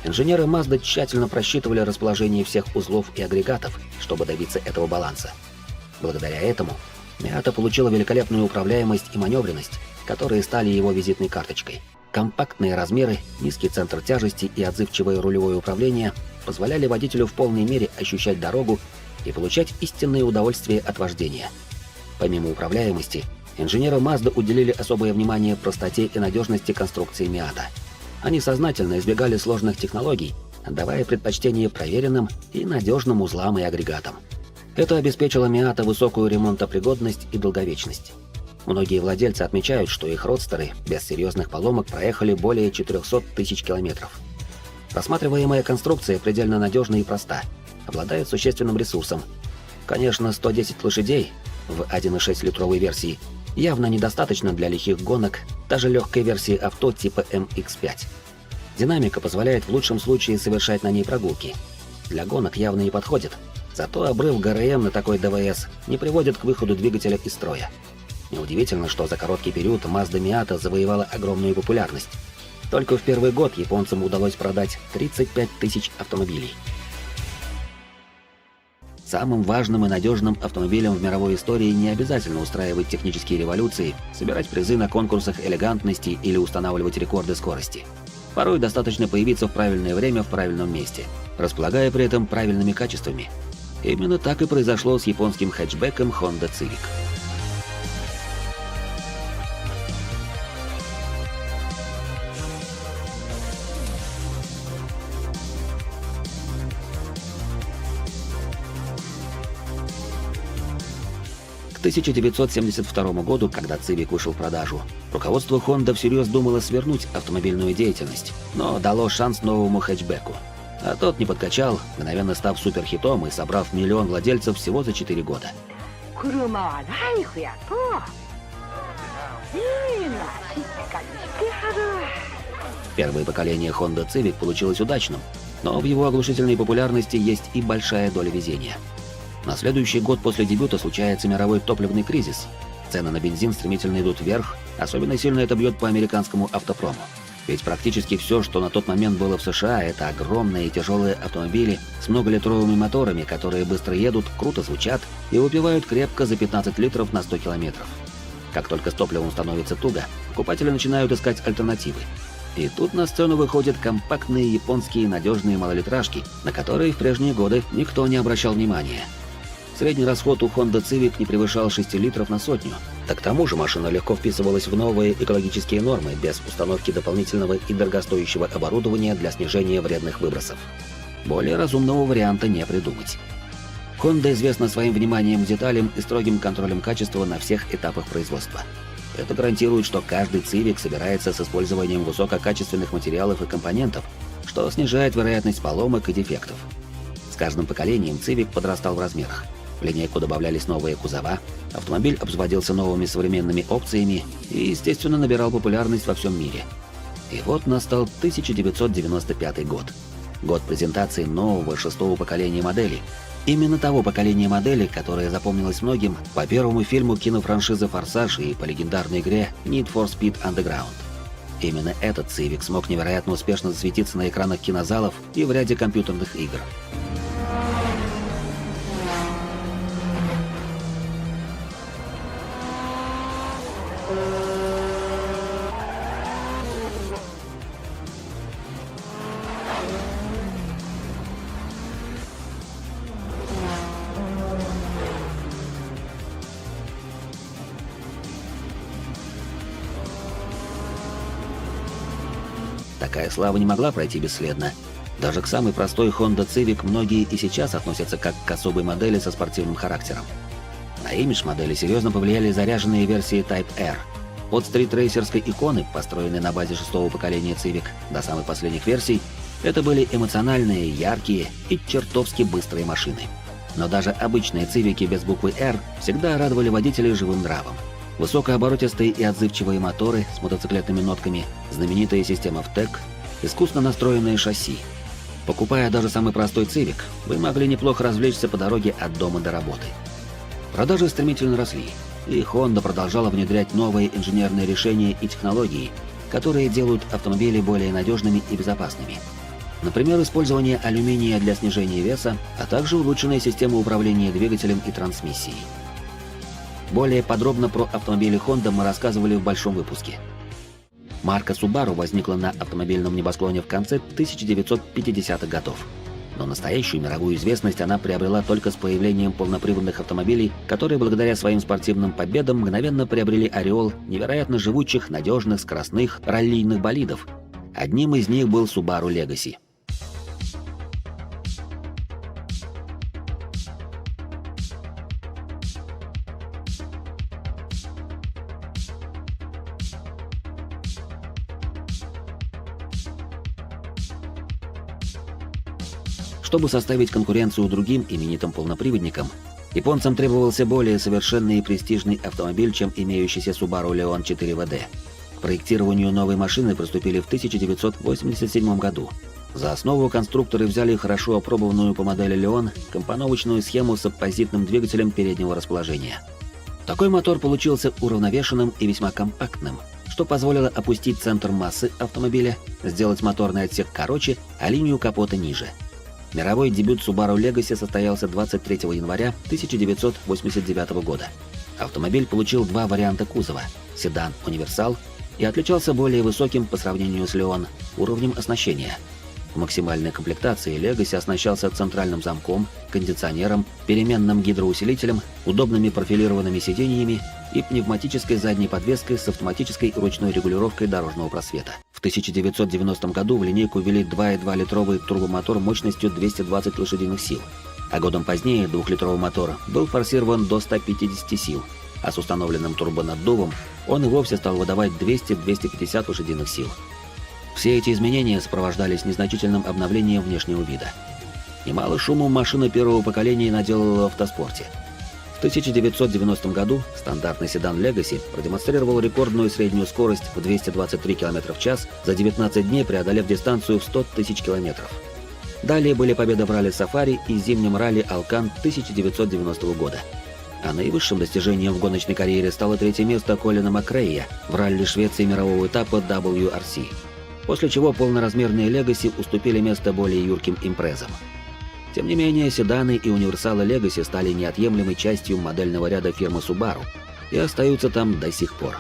Инженеры Mazda тщательно просчитывали расположение всех узлов и агрегатов, чтобы добиться этого баланса. Благодаря этому Miata получила великолепную управляемость и маневренность, которые стали его визитной карточкой. Компактные размеры, низкий центр тяжести и отзывчивое рулевое управление позволяли водителю в полной мере ощущать дорогу и получать истинное удовольствие от вождения. Помимо управляемости, инженеры Mazda уделили особое внимание простоте и надежности конструкции Miata. Они сознательно избегали сложных технологий, отдавая предпочтение проверенным и надежным узлам и агрегатам. Это обеспечило Miata высокую ремонтопригодность и долговечность. Многие владельцы отмечают, что их родстеры без серьезных поломок проехали более 400 тысяч километров. Рассматриваемая конструкция предельно надежна и проста, обладает существенным ресурсом. Конечно, 110 лошадей в 1,6-литровой версии явно недостаточно для лихих гонок даже легкой версии авто типа MX-5. Динамика позволяет в лучшем случае совершать на ней прогулки. Для гонок явно не подходит, зато обрыв ГРМ на такой ДВС не приводит к выходу двигателя из строя. Неудивительно, что за короткий период Mazda Miata завоевала огромную популярность. Только в первый год японцам удалось продать 35 тысяч автомобилей. Самым важным и надежным автомобилем в мировой истории не обязательно устраивать технические революции, собирать призы на конкурсах элегантности или устанавливать рекорды скорости. Порой достаточно появиться в правильное время в правильном месте, располагая при этом правильными качествами. Именно так и произошло с японским хэтчбеком Honda Civic. К 1972 году, когда Civic вышел в продажу, руководство Honda всерьез думало свернуть автомобильную деятельность, но дало шанс новому хэтчбеку. А тот не подкачал, мгновенно став суперхитом и собрав миллион владельцев всего за 4 года. Первое поколение Honda Civic получилось удачным, но в его оглушительной популярности есть и большая доля везения. На следующий год после дебюта случается мировой топливный кризис. Цены на бензин стремительно идут вверх, особенно сильно это бьет по американскому автопрому. Ведь практически все, что на тот момент было в США, это огромные и тяжелые автомобили с многолитровыми моторами, которые быстро едут, круто звучат и выпивают крепко за 15 литров на 100 километров. Как только с топливом становится туго, покупатели начинают искать альтернативы. И тут на сцену выходят компактные японские надежные малолитражки, на которые в прежние годы никто не обращал внимания. Средний расход у Honda Civic не превышал 6 литров на сотню, да к тому же машина легко вписывалась в новые экологические нормы без установки дополнительного и дорогостоящего оборудования для снижения вредных выбросов. Более разумного варианта не придумать. Honda известна своим вниманием к деталям и строгим контролем качества на всех этапах производства. Это гарантирует, что каждый Civic собирается с использованием высококачественных материалов и компонентов, что снижает вероятность поломок и дефектов. С каждым поколением Civic подрастал в размерах. В линейку добавлялись новые кузова, автомобиль обзаводился новыми современными опциями и, естественно, набирал популярность во всем мире. И вот настал 1995 год. Год презентации нового 6-го поколения моделей. Именно того поколения моделей, которое запомнилось многим по первому фильму кинофраншизы «Форсаж» и по легендарной игре Need for Speed Underground. Именно этот Civic смог невероятно успешно засветиться на экранах кинозалов и в ряде компьютерных игр. Такая слава не могла пройти бесследно. Даже к самой простой Honda Civic многие и сейчас относятся как к особой модели со спортивным характером. На имидж модели серьезно повлияли заряженные версии Type R. От стритрейсерской иконы, построенной на базе 6-го поколения Civic, до самых последних версий, это были эмоциональные, яркие и чертовски быстрые машины. Но даже обычные Civic без буквы R всегда радовали водителей живым нравом. Высокооборотистые и отзывчивые моторы с мотоциклетными нотками, знаменитая система ВТЭК, искусно настроенные шасси. Покупая даже самый простой Civic, вы могли неплохо развлечься по дороге от дома до работы. Продажи стремительно росли, и Honda продолжала внедрять новые инженерные решения и технологии, которые делают автомобили более надежными и безопасными. Например, использование алюминия для снижения веса, а также улучшенная система управления двигателем и трансмиссией. Более подробно про автомобили Honda мы рассказывали в большом выпуске. Марка Subaru возникла на автомобильном небосклоне в конце 1950-х годов. Но настоящую мировую известность она приобрела только с появлением полноприводных автомобилей, которые благодаря своим спортивным победам мгновенно приобрели ореол невероятно живучих, надежных, скоростных, раллийных болидов. Одним из них был Subaru Legacy. Чтобы составить конкуренцию другим именитым полноприводникам, японцам требовался более совершенный и престижный автомобиль, чем имеющийся Subaru Leon 4WD. К проектированию новой машины приступили в 1987 году. За основу конструкторы взяли хорошо опробованную по модели Leon компоновочную схему с оппозитным двигателем переднего расположения. Такой мотор получился уравновешенным и весьма компактным, что позволило опустить центр массы автомобиля, сделать моторный отсек короче, а линию капота ниже. Мировой дебют Subaru Legacy состоялся 23 января 1989 года. Автомобиль получил два варианта кузова – седан «Универсал» и отличался более высоким по сравнению с Leon уровнем оснащения. В максимальной комплектации Legacy оснащался центральным замком, кондиционером, переменным гидроусилителем, удобными профилированными сиденьями и пневматической задней подвеской с автоматической ручной регулировкой дорожного просвета. В 1990 году в линейку ввели 2,2-литровый турбомотор мощностью 220 лошадиных сил, а годом позднее двухлитровый мотор был форсирован до 150 сил, а с установленным турбонаддувом он и вовсе стал выдавать 200-250 лошадиных сил. Все эти изменения сопровождались незначительным обновлением внешнего вида. Немало шума машина первого поколения наделала в автоспорте. В 1990 году стандартный седан Legacy продемонстрировал рекордную среднюю скорость в 223 км в час, за 19 дней преодолев дистанцию в 100 тысяч километров. Далее были победы в ралли Safari и зимнем ралли Alcan 1990 года. А наивысшим достижением в гоночной карьере стало третье место Колина Макрейя в ралли Швеции мирового этапа WRC. После чего полноразмерные Legacy уступили место более юрким импрезам. Тем не менее, седаны и универсалы Legacy стали неотъемлемой частью модельного ряда фирмы Subaru и остаются там до сих пор.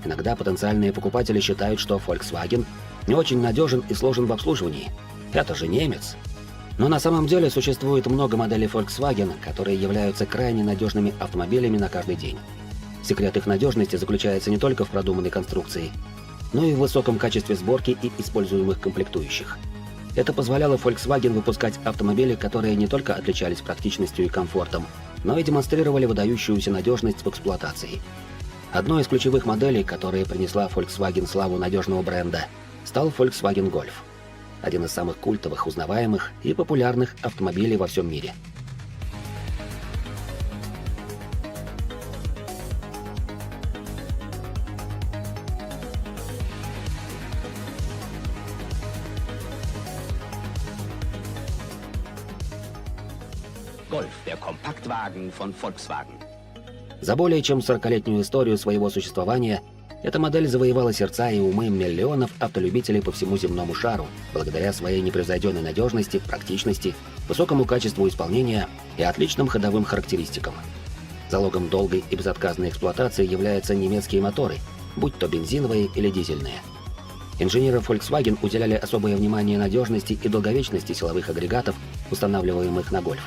Иногда потенциальные покупатели считают, что Volkswagen не очень надежен и сложен в обслуживании. Это же немец. Но на самом деле существует много моделей Volkswagen, которые являются крайне надежными автомобилями на каждый день. Секрет их надежности заключается не только в продуманной конструкции, но и в высоком качестве сборки и используемых комплектующих. Это позволяло Volkswagen выпускать автомобили, которые не только отличались практичностью и комфортом, но и демонстрировали выдающуюся надежность в эксплуатации. Одной из ключевых моделей, которая принесла Volkswagen славу надежного бренда, стал Volkswagen Golf. Один из самых культовых, узнаваемых и популярных автомобилей во всем мире. Golf, der Kompaktwagen von Volkswagen. За более чем 40-летнюю историю своего существования эта модель завоевала сердца и умы миллионов автолюбителей по всему земному шару, благодаря своей непревзойденной надежности, практичности, высокому качеству исполнения и отличным ходовым характеристикам. Залогом долгой и безотказной эксплуатации являются немецкие моторы, будь то бензиновые или дизельные. Инженеры Volkswagen уделяли особое внимание надежности и долговечности силовых агрегатов, устанавливаемых на Golf.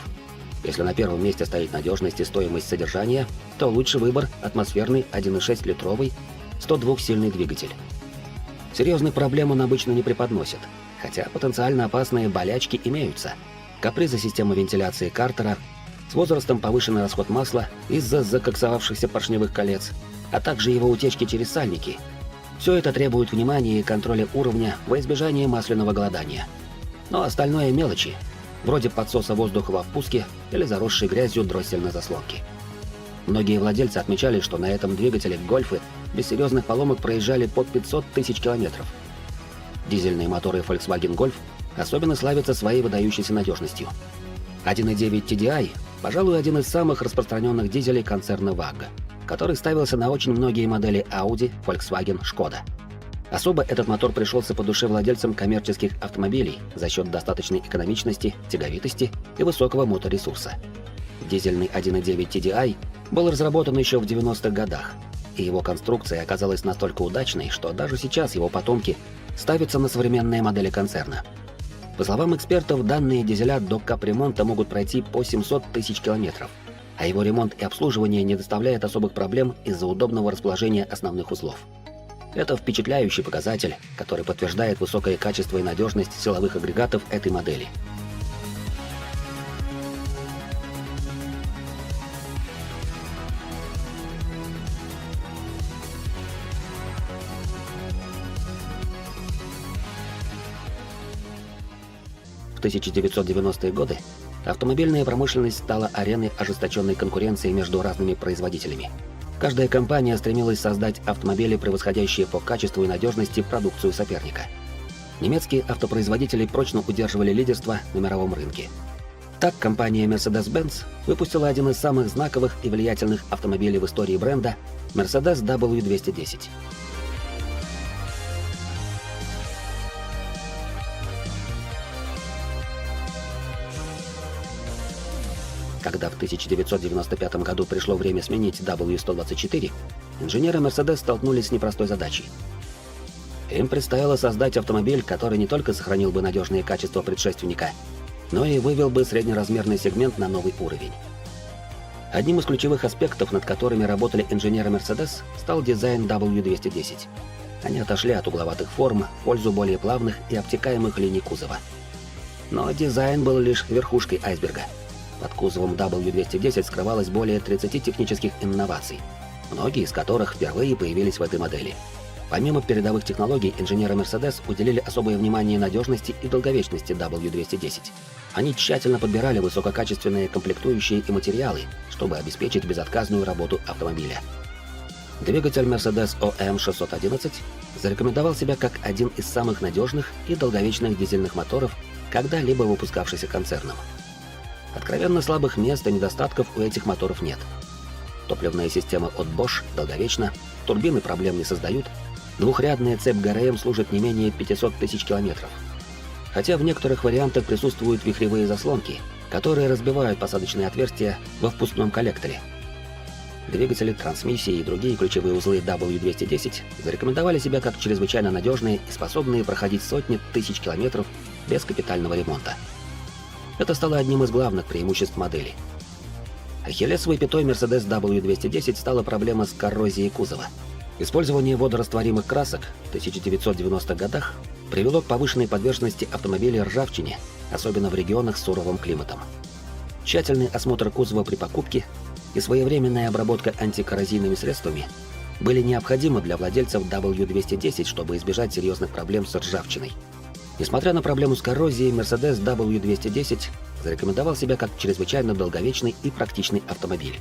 Если на первом месте стоит надежность и стоимость содержания, то лучший выбор – атмосферный 1,6-литровый 102-сильный двигатель. Серьезных проблем он обычно не преподносит, хотя потенциально опасные болячки имеются. Капризы системы вентиляции картера, с возрастом повышенный расход масла из-за закоксовавшихся поршневых колец, а также его утечки через сальники. Все это требует внимания и контроля уровня во избежание масляного голодания. Но остальное мелочи, вроде подсоса воздуха во впуске или заросшей грязью дроссельной заслонки. Многие владельцы отмечали, что на этом двигателе гольфы без серьезных поломок проезжали под 500 тысяч километров. Дизельные моторы Volkswagen Golf особенно славятся своей выдающейся надежностью. 1.9 TDI, пожалуй, один из самых распространенных дизелей концерна VAG, который ставился на очень многие модели Audi, Volkswagen, Skoda. Особо этот мотор пришелся по душе владельцам коммерческих автомобилей за счет достаточной экономичности, тяговитости и высокого моторесурса. Дизельный 1.9 TDI был разработан еще в 90-х годах, и его конструкция оказалась настолько удачной, что даже сейчас его потомки ставятся на современные модели концерна. По словам экспертов, данные дизеля до капремонта могут пройти по 700 тысяч километров, а его ремонт и обслуживание не доставляет особых проблем из-за удобного расположения основных узлов. Это впечатляющий показатель, который подтверждает высокое качество и надежность силовых агрегатов этой модели. В 1990-е годы автомобильная промышленность стала ареной ожесточенной конкуренции между разными производителями. Каждая компания стремилась создать автомобили, превосходящие по качеству и надежности продукцию соперника. Немецкие автопроизводители прочно удерживали лидерство на мировом рынке. Так, компания Mercedes-Benz выпустила один из самых знаковых и влиятельных автомобилей в истории бренда – Mercedes W210. Когда в 1995 году пришло время сменить W124, инженеры Mercedes столкнулись с непростой задачей. Им предстояло создать автомобиль, который не только сохранил бы надежные качества предшественника, но и вывел бы среднеразмерный сегмент на новый уровень. Одним из ключевых аспектов, над которыми работали инженеры Mercedes, стал дизайн W210. Они отошли от угловатых форм в пользу более плавных и обтекаемых линий кузова. Но дизайн был лишь верхушкой айсберга. Под кузовом W210 скрывалось более 30 технических инноваций, многие из которых впервые появились в этой модели. Помимо передовых технологий, инженеры Mercedes уделили особое внимание надежности и долговечности W210. Они тщательно подбирали высококачественные комплектующие и материалы, чтобы обеспечить безотказную работу автомобиля. Двигатель Mercedes OM611 зарекомендовал себя как один из самых надежных и долговечных дизельных моторов, когда-либо выпускавшихся концерном. Откровенно слабых мест и недостатков у этих моторов нет. Топливная система от Bosch долговечна, турбины проблем не создают, двухрядная цепь ГРМ служит не менее 500 тысяч километров. Хотя в некоторых вариантах присутствуют вихревые заслонки, которые разбивают посадочные отверстия во впускном коллекторе. Двигатели, трансмиссии и другие ключевые узлы W210 зарекомендовали себя как чрезвычайно надежные и способные проходить сотни тысяч километров без капитального ремонта. Это стало одним из главных преимуществ модели. Ахиллесовой пятой Mercedes W210 стала проблема с коррозией кузова. Использование водорастворимых красок в 1990-х годах привело к повышенной подверженности автомобиля ржавчине, особенно в регионах с суровым климатом. Тщательный осмотр кузова при покупке и своевременная обработка антикоррозийными средствами были необходимы для владельцев W210, чтобы избежать серьезных проблем с ржавчиной. Несмотря на проблему с коррозией, Mercedes W210 зарекомендовал себя как чрезвычайно долговечный и практичный автомобиль.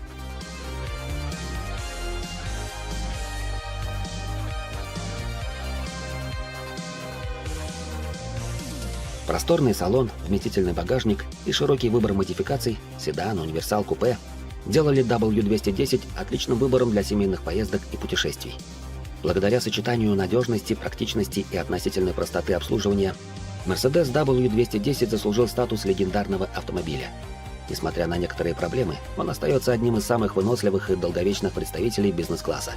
Просторный салон, вместительный багажник и широкий выбор модификаций – седан, универсал, купе – делали W210 отличным выбором для семейных поездок и путешествий. Благодаря сочетанию надежности, практичности и относительной простоты обслуживания, Mercedes W210 заслужил статус легендарного автомобиля. Несмотря на некоторые проблемы, он остается одним из самых выносливых и долговечных представителей бизнес-класса.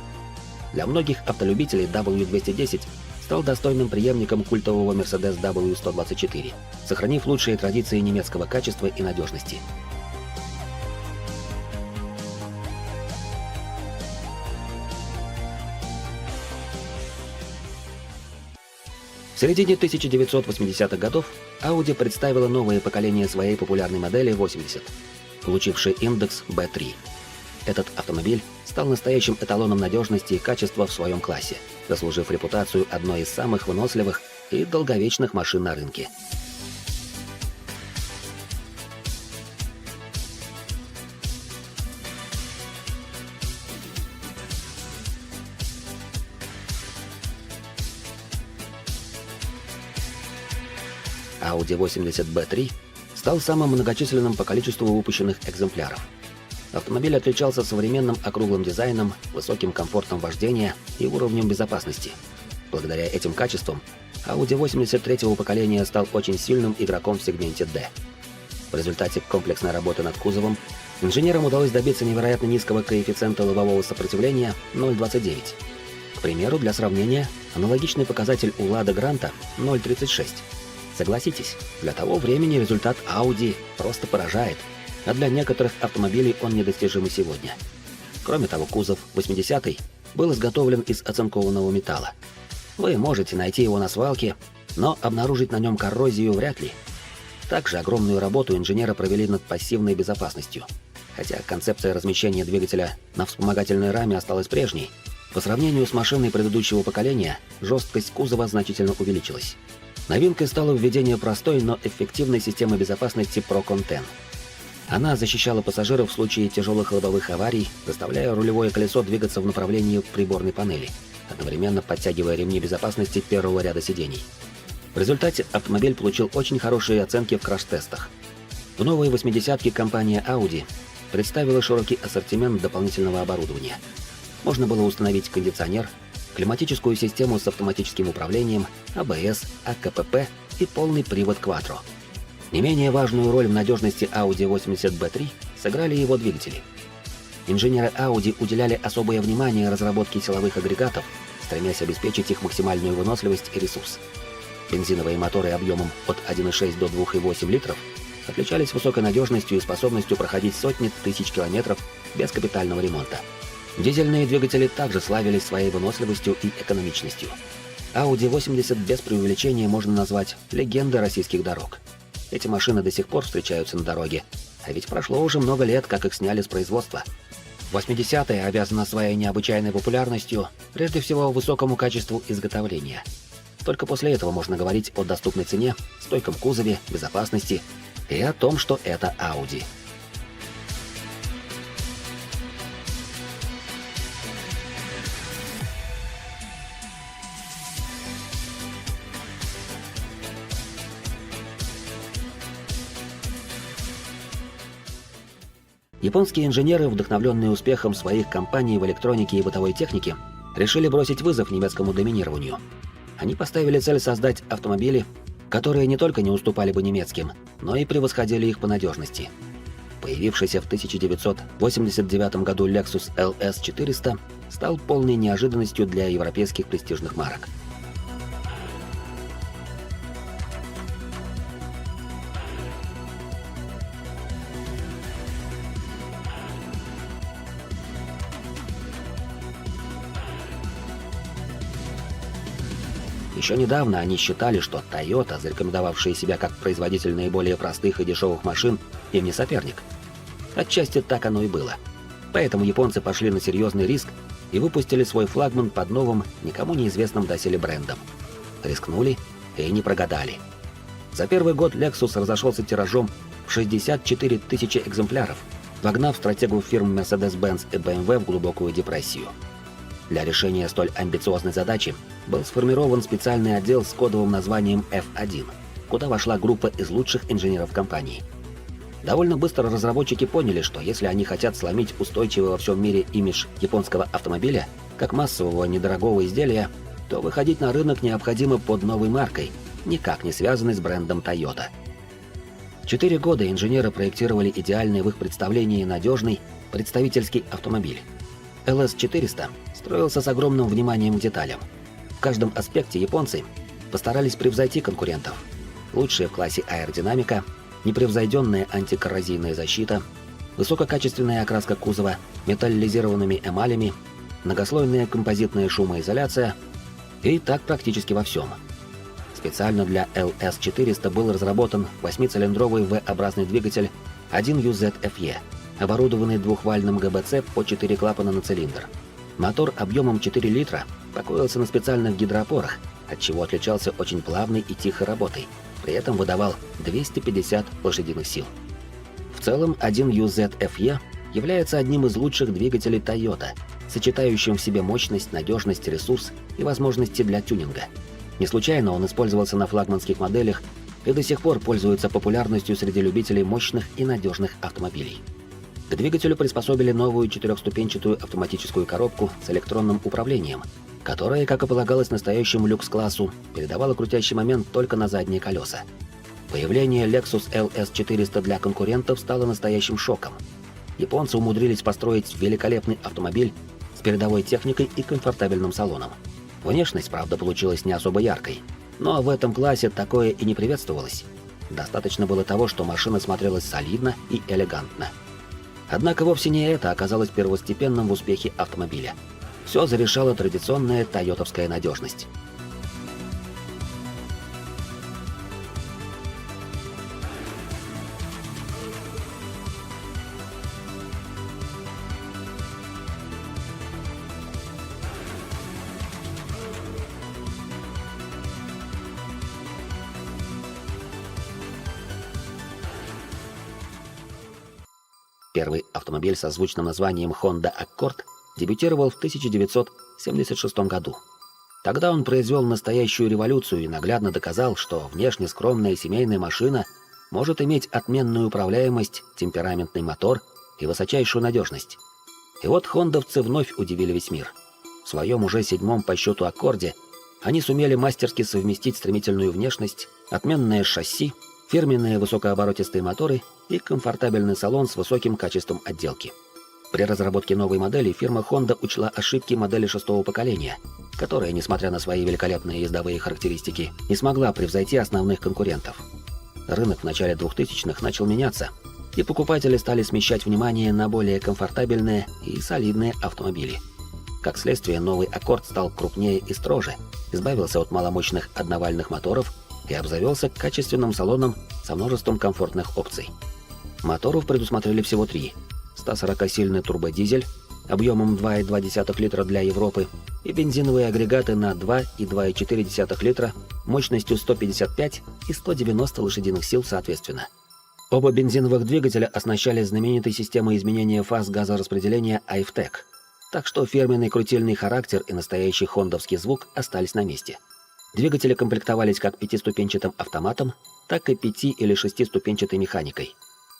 Для многих автолюбителей W210 стал достойным преемником культового Mercedes W124, сохранив лучшие традиции немецкого качества и надежности. В середине 1980-х годов Audi представила новое поколение своей популярной модели 80, получившей индекс B3. Этот автомобиль стал настоящим эталоном надежности и качества в своем классе, заслужив репутацию одной из самых выносливых и долговечных машин на рынке. Audi 80 B3 стал самым многочисленным по количеству выпущенных экземпляров. Автомобиль отличался современным округлым дизайном, высоким комфортом вождения и уровнем безопасности. Благодаря этим качествам Audi 83-го поколения стал очень сильным игроком в сегменте D. В результате комплексной работы над кузовом инженерам удалось добиться невероятно низкого коэффициента лобового сопротивления 0,29. К примеру, для сравнения, аналогичный показатель у Lada Granta 0,36. Согласитесь, для того времени результат Audi просто поражает, а для некоторых автомобилей он недостижим и сегодня. Кроме того, кузов 80-й был изготовлен из оцинкованного металла. Вы можете найти его на свалке, но обнаружить на нем коррозию вряд ли. Также огромную работу инженеры провели над пассивной безопасностью. Хотя концепция размещения двигателя на вспомогательной раме осталась прежней, по сравнению с машиной предыдущего поколения жесткость кузова значительно увеличилась. Новинкой стало введение простой, но эффективной системы безопасности ProConten. Она защищала пассажиров в случае тяжелых лобовых аварий, заставляя рулевое колесо двигаться в направлении приборной панели, одновременно подтягивая ремни безопасности первого ряда сидений. В результате автомобиль получил очень хорошие оценки в краш-тестах. В новой 80-ке компания Audi представила широкий ассортимент дополнительного оборудования. Можно было установить кондиционер, климатическую систему с автоматическим управлением, ABS, АКПП и полный привод Quattro. Не менее важную роль в надежности Audi 80 B3 сыграли его двигатели. Инженеры Audi уделяли особое внимание разработке силовых агрегатов, стремясь обеспечить их максимальную выносливость и ресурс. Бензиновые моторы объемом от 1,6 до 2,8 литров отличались высокой надежностью и способностью проходить сотни тысяч километров без капитального ремонта. Дизельные двигатели также славились своей выносливостью и экономичностью. Audi 80 без преувеличения можно назвать легендой российских дорог. Эти машины до сих пор встречаются на дороге, а ведь прошло уже много лет, как их сняли с производства. 80-е обязаны своей необычайной популярностью прежде всего высокому качеству изготовления. Только после этого можно говорить о доступной цене, стойком кузове, безопасности и о том, что это Audi. Японские инженеры, вдохновленные успехом своих компаний в электронике и бытовой технике, решили бросить вызов немецкому доминированию. Они поставили цель создать автомобили, которые не только не уступали бы немецким, но и превосходили их по надежности. Появившийся в 1989 году Lexus LS 400 стал полной неожиданностью для европейских престижных марок. Еще недавно они считали, что Toyota, зарекомендовавшая себя как производитель наиболее простых и дешевых машин, им не соперник. Отчасти так оно и было. Поэтому японцы пошли на серьезный риск и выпустили свой флагман под новым, никому неизвестным доселе брендом. Рискнули и не прогадали. За первый год Lexus разошелся тиражом в 64 тысячи экземпляров, вогнав стратегию фирм Mercedes-Benz и BMW в глубокую депрессию. Для решения столь амбициозной задачи был сформирован специальный отдел с кодовым названием F1, куда вошла группа из лучших инженеров компании. Довольно быстро разработчики поняли, что если они хотят сломить устойчивый во всем мире имидж японского автомобиля, как массового недорогого изделия, то выходить на рынок необходимо под новой маркой, никак не связанной с брендом Toyota. 4 года инженеры проектировали идеальный в их представлении надежный представительский автомобиль. LS 400 строился с огромным вниманием к деталям. В каждом аспекте японцы постарались превзойти конкурентов. Лучшая в классе аэродинамика, непревзойденная антикоррозийная защита, высококачественная окраска кузова металлизированными эмалями, многослойная композитная шумоизоляция и так практически во всем. Специально для LS400 был разработан 8-цилиндровый V-образный двигатель 1UZ-FE, оборудованный двухвальным ГБЦ по 4 клапана на цилиндр. Мотор объемом 4 литра покоился на специальных гидроопорах, отчего отличался очень плавной и тихой работой, при этом выдавал 250 лошадиных сил. В целом, 1UZ-FE является одним из лучших двигателей Toyota, сочетающим в себе мощность, надежность, ресурс и возможности для тюнинга. Не случайно он использовался на флагманских моделях и до сих пор пользуется популярностью среди любителей мощных и надежных автомобилей. К двигателю приспособили новую 4-ступенчатую автоматическую коробку с электронным управлением, которая, как и полагалось настоящему люкс-классу, передавала крутящий момент только на задние колеса. Появление Lexus LS400 для конкурентов стало настоящим шоком. Японцы умудрились построить великолепный автомобиль с передовой техникой и комфортабельным салоном. Внешность, правда, получилась не особо яркой, но в этом классе такое и не приветствовалось. Достаточно было того, что машина смотрелась солидно и элегантно. Однако вовсе не это оказалось первостепенным в успехе автомобиля. Все зарешала традиционная тойотовская надежность. Первый автомобиль со звучным названием Honda Accord дебютировал в 1976 году. Тогда он произвел настоящую революцию и наглядно доказал, что внешне скромная семейная машина может иметь отменную управляемость, темпераментный мотор и высочайшую надежность. И вот хондовцы вновь удивили весь мир. В своем уже 7-м по счету Аккорде они сумели мастерски совместить стремительную внешность, отменное шасси, фирменные высокооборотистые моторы и комфортабельный салон с высоким качеством отделки. При разработке новой модели фирма Honda учла ошибки модели 6-го поколения, которая, несмотря на свои великолепные ездовые характеристики, не смогла превзойти основных конкурентов. Рынок в начале 2000-х начал меняться, и покупатели стали смещать внимание на более комфортабельные и солидные автомобили. Как следствие, новый Accord стал крупнее и строже, избавился от маломощных одновальных моторов и обзавелся качественным салоном со множеством комфортных опций. Моторов предусмотрели всего 3. 140-сильный турбодизель объемом 2,2 литра для Европы и бензиновые агрегаты на 2 и 2,4 литра мощностью 155 и 190 лошадиных сил соответственно. Оба бензиновых двигателя оснащались знаменитой системой изменения фаз газораспределения iFTEC, так что фирменный крутильный характер и настоящий хондовский звук остались на месте. Двигатели комплектовались как 5-ступенчатым автоматом, так и 5- или 6-ступенчатой механикой.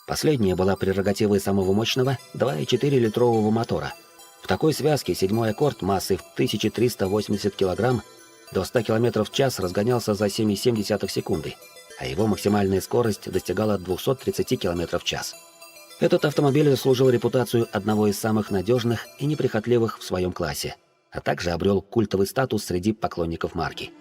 Последняя была прерогативой самого мощного 2,4-литрового мотора. В такой связке 7-й Accord массой в 1380 кг до 100 км в час разгонялся за 7,7 секунды, а его максимальная скорость достигала 230 км в час. Этот автомобиль заслужил репутацию одного из самых надежных и неприхотливых в своем классе, а также обрел культовый статус среди поклонников марки.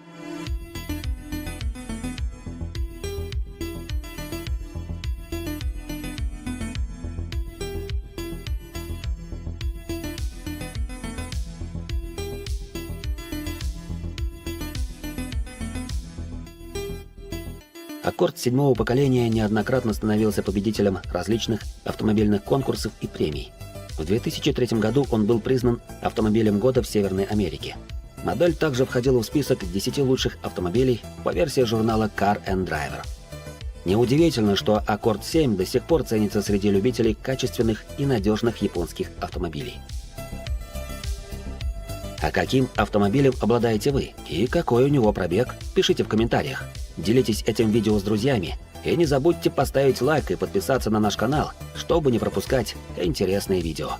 Accord 7-го поколения неоднократно становился победителем различных автомобильных конкурсов и премий. В 2003 году он был признан автомобилем года в Северной Америке. Модель также входила в список 10 лучших автомобилей по версии журнала Car and Driver. Неудивительно, что Accord 7 до сих пор ценится среди любителей качественных и надежных японских автомобилей. А каким автомобилем обладаете вы и какой у него пробег? Пишите в комментариях. Делитесь этим видео с друзьями и не забудьте поставить лайк и подписаться на наш канал, чтобы не пропускать интересные видео.